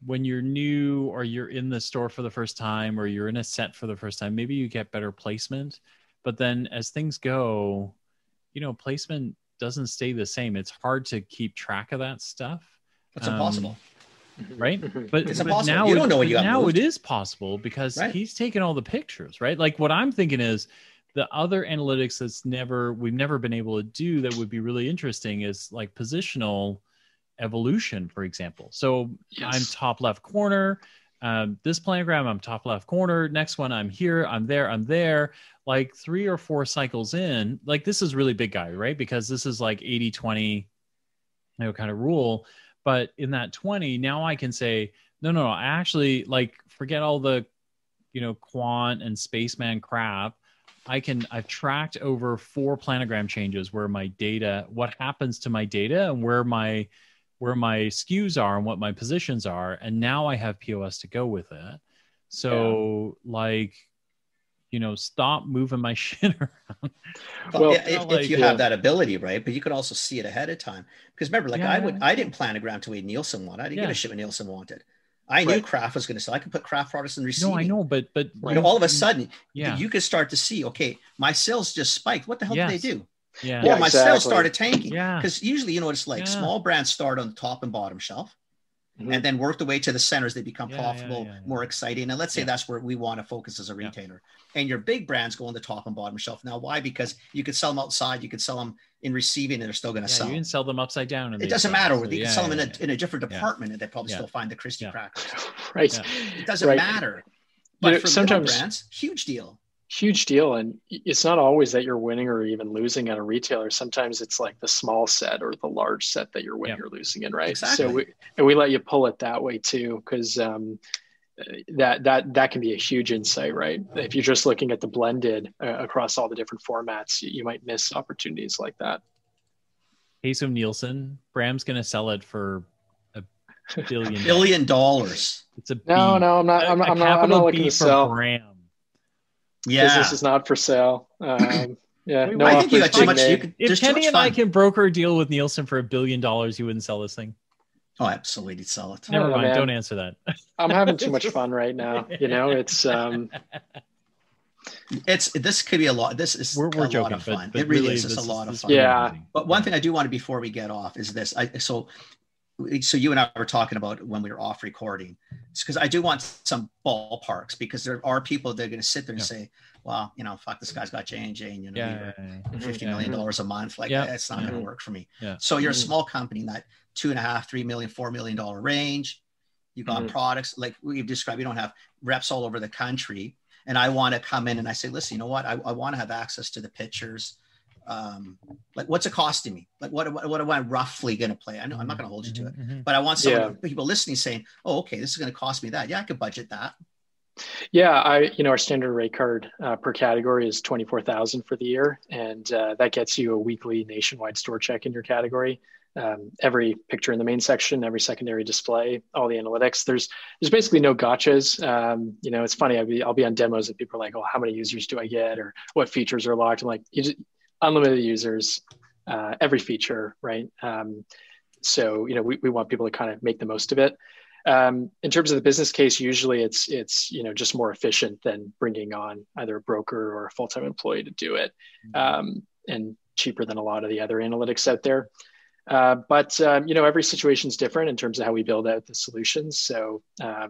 when you're new or you're in the store for the first time or you're in a set for the first time, maybe you get better placement. But then as things go, placement doesn't stay the same. It's hard to keep track of that stuff. It's impossible. Right? But it's impossible. Now you don't know what you got now moved. It is possible because he's taken all the pictures, right? Like, what I'm thinking is the other analytics we've never been able to do that would be really interesting is like positional evolution, for example. So I'm top left corner. This planogram, I'm top left corner. Next one, I'm here, I'm there. Like 3 or 4 cycles in, like, this is really big guy, right? Because this is like 80-20, kind of rule. But in that 20, now I can say, no, I actually, like, forget all the, quant and spaceman crap. I've tracked over 4 planogram changes where my data, what happens to my data and where my SKUs are and what my positions are. And now I have POS to go with it. So stop moving my shit around. Well, if you have that ability, right? But you could also see it ahead of time. Because remember, like, I didn't planogram to what Nielsen wanted. I didn't get a shipment Nielsen wanted. I knew Kraft was going to sell. I could put Kraft products in receiving. No, I know, but all of a sudden, you could start to see, okay, my sales just spiked. What the hell did they do? Yeah, my sales started tanking. Because usually, it's like small brands start on the top and bottom shelf, and then work the way to the centers. They become profitable, more exciting. And let's say that's where we want to focus as a retailer. And your big brands go on the top and bottom shelf. Now, why? Because you could sell them outside. You could sell them in receiving, and they're still going to sell. You can sell them upside down. It doesn't matter. They can sell them in a different department, and they probably still find the Christie crackers. Right. It doesn't matter. But for sometimes brands, huge deal. And it's not always that you're winning or even losing at a retailer. Sometimes it's like the small set or the large set that you're winning or losing in, right? Exactly. So we let you pull it that way too, because that can be a huge insight, right? If you're just looking at the blended across all the different formats, you might miss opportunities like that. Case of Nielsen, Bram's going to sell it for $1 billion. $1 billion. It's a no. I'm not looking to sell Bram. Yeah, this is not for sale. Yeah. Wait, No I think you offers got too being much. made. If There's too Kenny much and I fun. can broker a deal with Nielsen for $1 billion, you wouldn't sell this thing. Oh, absolutely, sell it. Never Oh, mind. man. Don't answer that. I'm having too much fun right now. You know, it's This could be a lot. This is We're a lot joking, of fun. but it really really, is. It's this a lot of this fun. is Yeah. amazing. But one thing I do want to, before we get off, is this. So you and I were talking about when we were off recording. It's because I do want some ballparks, because there are people that are going to sit there and say, well, you know, fuck, this guy's got J&J, and, you know, $50 million a month. Like, that's not going to work for me. Yeah. So you're a small company in that $2.5, $3 million, $4 million range. You got products like we've described. You don't have reps all over the country. And I want to come in and I say, listen, you know what? I want to have access to the pictures. Like, what's it costing me? Like, what am I roughly going to play? I know I'm not going to hold you to it, but I want people listening saying, oh, okay, this is going to cost me that. Yeah, I could budget that. Yeah, our standard rate card per category is 24,000 for the year, and that gets you a weekly nationwide store check in your category. Every picture in the main section, every secondary display, all the analytics. There's basically no gotchas. It's funny. I'll be on demos and people are like, "Oh, how many users do I get?" or "What features are locked?" I'm like, unlimited users, every feature, right? So we want people to kind of make the most of it. In terms of the business case, usually it's just more efficient than bringing on either a broker or a full-time employee to do it, and cheaper than a lot of the other analytics out there. But every situation is different in terms of how we build out the solutions. So, I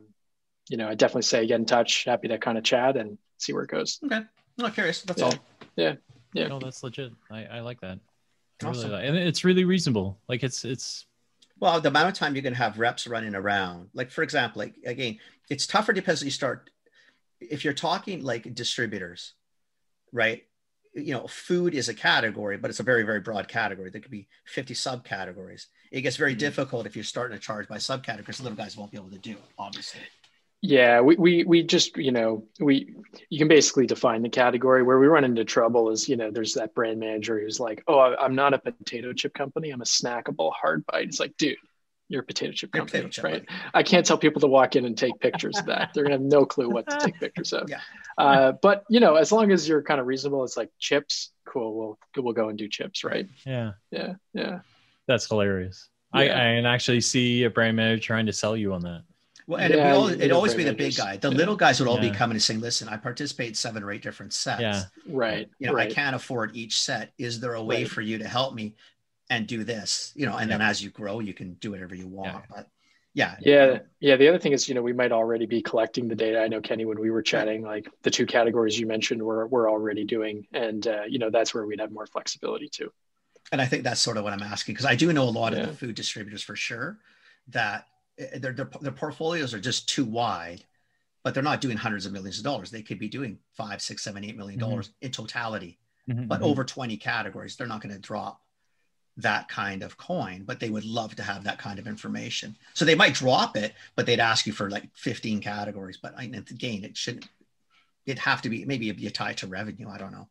definitely say get in touch. Happy to kind of chat and see where it goes. Okay. I'm curious. That's all. Yeah. No, that's legit. I like that. Awesome. Really and it's really reasonable. Like it's. Well, the amount of time you're going to have reps running around, like, for example, like, again, it's tougher because if you're talking like distributors, right? Food is a category, but it's a very, very broad category. There could be 50 subcategories. It gets very difficult if you're starting to charge by subcategories. Little guys won't be able to do it, obviously. Yeah, we just, you can basically define the category. Where we run into trouble is, there's that brand manager who's like, oh, I'm not a potato chip company. I'm a snackable hard bite. It's like, dude, you're a potato chip company, right? I can't tell people to walk in and take pictures of that. They're gonna have no clue what to take pictures of. Yeah. But as long as you're kind of reasonable, it's like chips, cool. We'll go and do chips, right? Yeah. That's hilarious. Yeah. I can actually see a brand manager trying to sell you on that. Well, and it'd always be the big guy. The little guys would all be coming and saying, listen, I participate in 7 or 8 different sets. Yeah. Right. I can't afford each set. Is there a way for you to help me and do this? And then as you grow, you can do whatever you want. But yeah. The other thing is, we might already be collecting the data. I know, Kenny, when we were chatting, like the 2 categories you mentioned, we're already doing. And, that's where we'd have more flexibility too. And I think that's sort of what I'm asking, because I do know a lot of the food distributors for sure that their portfolios are just too wide, but they're not doing hundreds of millions of dollars. They could be doing $5, $6, $7, $8 million in totality, but over 20 categories. They're not going to drop that kind of coin, but they would love to have that kind of information. So they might drop it, but they'd ask you for like 15 categories. But again, it'd have to be maybe be tied to revenue. I don't know.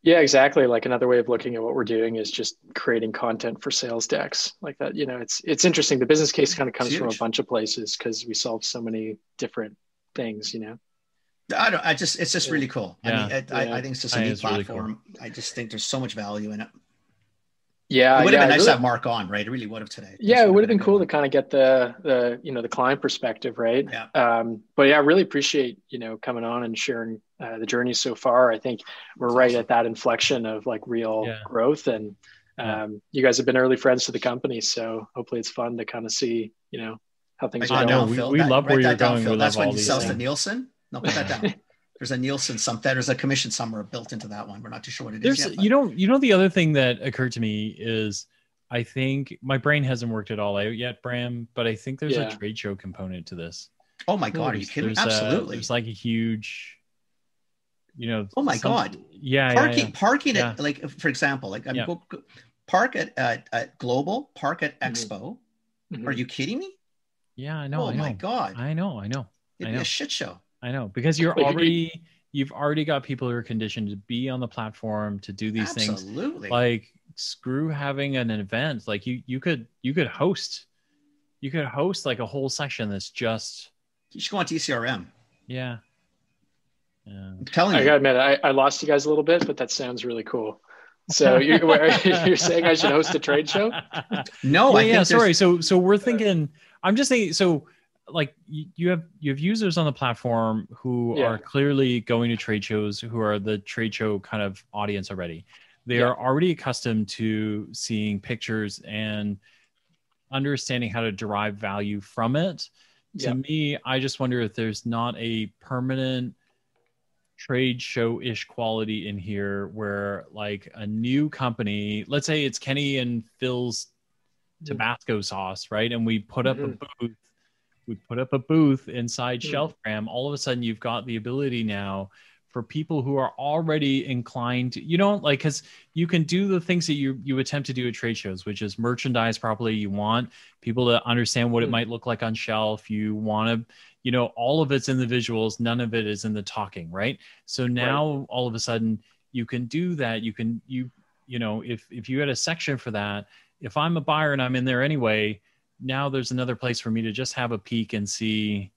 Yeah, exactly. Like another way of looking at what we're doing is just creating content for sales decks like that. It's interesting. The business case kind of comes from a bunch of places because we solve so many different things, It's just really cool. Yeah. I think it's just a neat platform. Really cool. I just think there's so much value in it. Yeah. It would have been nice to have Mark on, right? It really would have today. Yeah, it would have been cool to kind of get the client perspective, right? Yeah. But yeah, I really appreciate, coming on and sharing the journey so far. I think we're right at that inflection of like real growth, and you guys have been early friends to the company, so hopefully it's fun to kind of see, how things are going. We love where you're going. We That's love when all you these sell things. to Nielsen. No, put that down. There's a Nielsen there's a commission somewhere built into that one. We're not too sure what it is yet. But... the other thing that occurred to me is I think my brain hasn't worked it all out yet, Bram, but I think there's a trade show component to this. Oh my God, are you kidding? Absolutely. There's like a huge, oh my God. Yeah. Parking at, like, for example, like park at Global, park at Expo. Mm-hmm. Are you kidding me? Yeah, I know. Oh my God. I know. It'd be a shit show. I know, because you've already got people who are conditioned to be on the platform to do these things. Absolutely. Like, screw having an event. Like you could host like a whole section that's just. You should go on to ECRM. Yeah. I'm telling I you. gotta admit, I lost you guys a little bit, but that sounds really cool. So you're saying I should host a trade show? No, I think sorry. So we're thinking. I'm just saying. So like you have users on the platform who are clearly going to trade shows, who are the trade show kind of audience already. They are already accustomed to seeing pictures and understanding how to derive value from it. To me, I just wonder if there's not a permanent trade show-ish quality in here where like a new company, let's say it's Kenny and Phil's Tabasco sauce, right? And we put up a booth inside Shelfgram. All of a sudden you've got the ability now for people who are already inclined to, like, because you can do the things that you attempt to do at trade shows, which is merchandise properly. You want people to understand what it might look like on shelf. You want to, all of it's in the visuals. None of it is in the talking, right? So now all of a sudden you can do that. You can, if you had a section for that, if I'm a buyer and I'm in there anyway, now there's another place for me to just have a peek and see.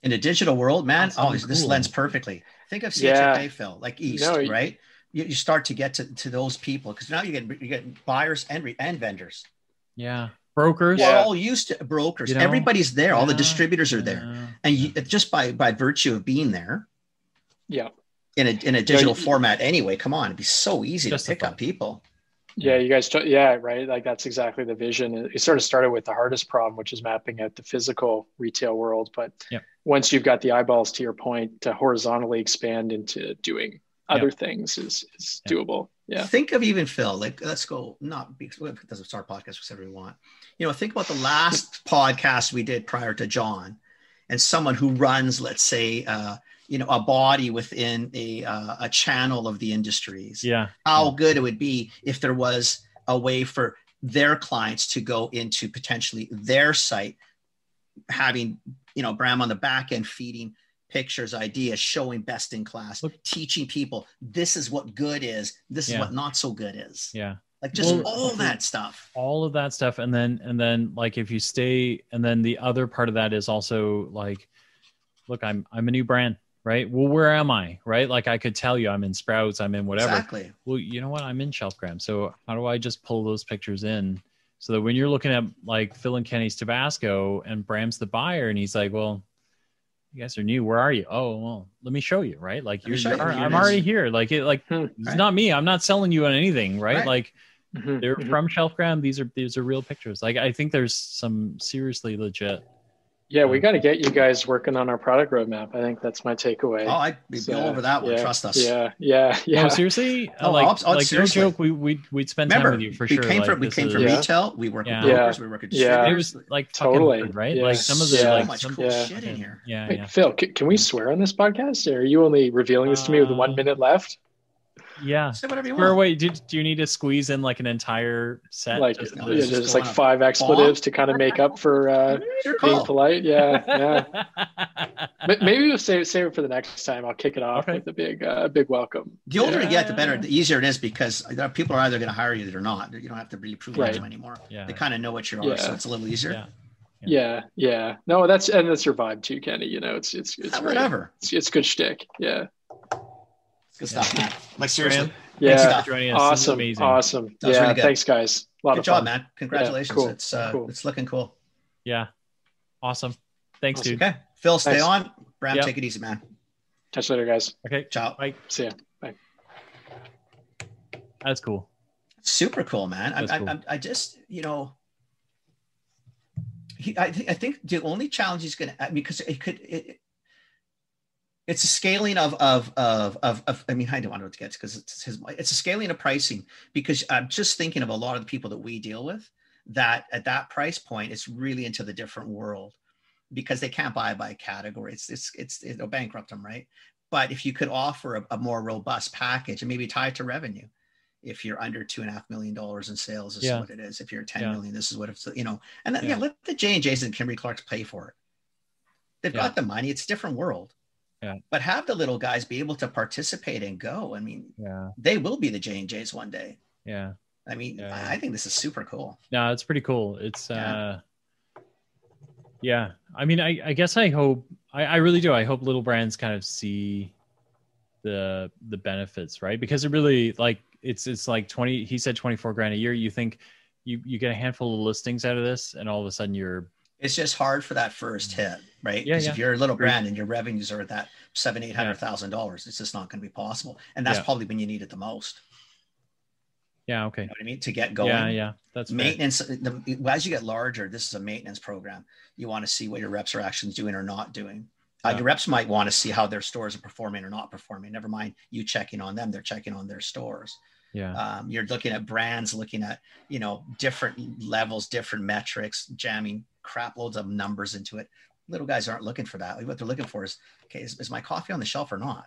In a digital world, man, this lends perfectly. Think of CHFA, Phil, like East, right? You start to get to those people because now you get buyers and vendors. Yeah, brokers. We're all used to brokers. Everybody's there. All the distributors are there, and just by virtue of being there, in a digital format anyway. Come on, it'd be so easy to pick up people. Yeah, you guys, right. Like that's exactly the vision. It sort of started with the hardest problem, which is mapping out the physical retail world. But once you've got the eyeballs, to your point, to horizontally expand into doing other things is doable. Yeah. Think of even Phil, like let's go, not because it's our podcast, whatever we want. Think about the last podcast we did prior to John, and someone who runs, let's say, a body within a channel of the industries. How good it would be if there was a way for their clients to go into potentially their site, having, Bram on the back end, feeding pictures, ideas, showing best in class, teaching people, this is what good is. This is what not so good is. Like just all that stuff. All of that stuff. And then like, if you stay, and then the other part of that is also like, look, I'm a new brand. Right. Well, where am I? Right. Like I could tell you I'm in Sprouts, I'm in whatever. Exactly. Well, you know what? I'm in Shelfgram. So how do I just pull those pictures in so that when you're looking at like Phil and Kenny's Tabasco and Bram's the buyer and he's like, well, you guys are new. Where are you? Oh, well, let me show you. Right. Like I'm already here. Like it's not me. I'm not selling you on anything. Right. Like they're from Shelfgram. These are real pictures. Like I think there's some seriously legit. Yeah, we got to get you guys working on our product roadmap. I think that's my takeaway. Oh, I'd be all over that one. Trust us. Yeah. No, seriously, seriously. No joke. We'd spend time with you for sure. We came from retail. We work with brokers. We work with distributors. It was like totally right. Yeah. Like some of the so much cool shit in here. Wait, Phil, can we swear on this podcast? Or are you only revealing this to me with 1 minute left? Yeah. Say whatever you want. Wait, do you need to squeeze in like an entire set? Like just like 5 expletives to kind of make up for being polite. Yeah. But maybe we'll save it for the next time. I'll kick it off with a big welcome. The older you get, the better, the easier it is, because people are either going to hire you or not. You don't have to really prove it to them anymore. They kind of know what you are, so it's a little easier. Yeah. No, that's your vibe too, Kenny. It's whatever. It's good shtick. Yeah. Good stuff, man. Like seriously. Yeah. Awesome. Awesome. Yeah. Really thanks, guys. Good job, man. Congratulations. Cool. It's looking cool. Yeah. Awesome. Thanks, dude. Okay. Phil, stay on. Bram, take it easy, man. Catch you later, guys. Okay. Ciao. Bye. See ya. Bye. That's cool. Super cool, man. I just, I think the only challenge he's going to, because it's a scaling of I mean, I don't want to get because it's a scaling of pricing, because I'm just thinking of a lot of the people that we deal with that at that price point, it's really into the different world, because they can't buy by category. It'll bankrupt them, right? But if you could offer a more robust package and maybe tie it to revenue, if you're under $2.5 million in sales, this is what it is. If you're 10 million, this is what it's, and then let the J&Js and Kimberly Clarks pay for it. They've got the money. It's a different world. But have the little guys be able to participate and go. I mean, they will be the J&Js one day. Yeah. I mean, I think this is super cool. No, it's pretty cool. It's, I mean, I guess I hope, I really do. I hope little brands kind of see the benefits, right? Because it really like it's like 20. He said 24 grand a year. You think you get a handful of listings out of this, and all of a sudden you're. It's just hard for that first hit, right? Yeah, Because yeah. if you're a little brand and your revenues are at that $700,000-$800,000, it's just not going to be possible. And that's probably when you need it the most. Yeah. Okay. You know what I mean? To get going. Yeah. That's maintenance. As you get larger, this is a maintenance program. You want to see what your reps are actually doing or not doing. Your reps might want to see how their stores are performing or not performing. Never mind you checking on them; they're checking on their stores. Yeah. You're looking at brands, looking at different levels, different metrics, jamming crap loads of numbers into it. Little guys aren't looking for that. What they're looking for is, okay, is my coffee on the shelf or not?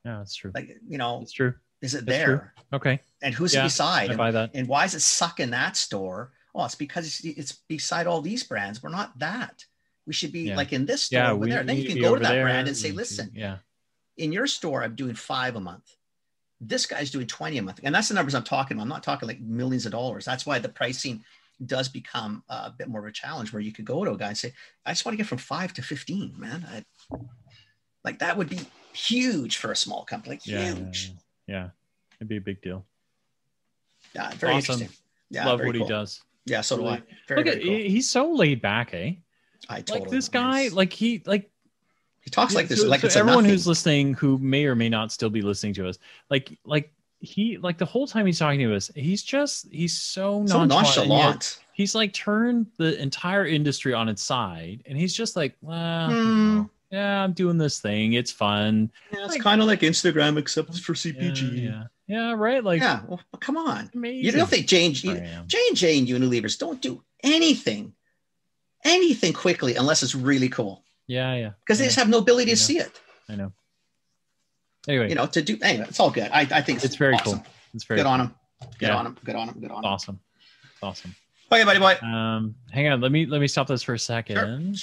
Yeah, that's true. Like, it's true. Is it That's there? True. Okay. And who's it beside? I buy that. And why is it sucking that store? Oh, it's because it's beside all these brands. We're not that. We should be like in this store over there. Then you can go to that brand and say, listen, in your store, I'm doing 5 a month. This guy's doing 20 a month. And that's the numbers I'm talking about. I'm not talking like millions of dollars. That's why the pricing does become a bit more of a challenge, where you could go to a guy and say, I just want to get from 5 to 15, man. Like that would be huge for a small company. Like, huge. Yeah. It'd be a big deal. Yeah. Very interesting. Yeah. Love what he does. Yeah. So do I. Look at, he's so laid back, eh? I totally like this guy, he talks like this. So, like it's everyone who's listening, who may or may not still be listening to us, he the whole time he's talking to us, he's so nonchalant. He's like turned the entire industry on its side, and he's just like, well, yeah, I'm doing this thing. It's fun. Yeah, it's kind of like Instagram, except it's for CPG. Yeah, right. Like, yeah, well, come on. Amazing. You don't think J&J and Unilevers don't do anything quickly unless it's really cool. Yeah. Because they just have no ability to see it. I know. Anyway, it's all good. I think it's very awesome. Cool. It's very good cool. on him. Good on him. Awesome. Okay, buddy boy. Hang on. Let me stop this for a second. Sure.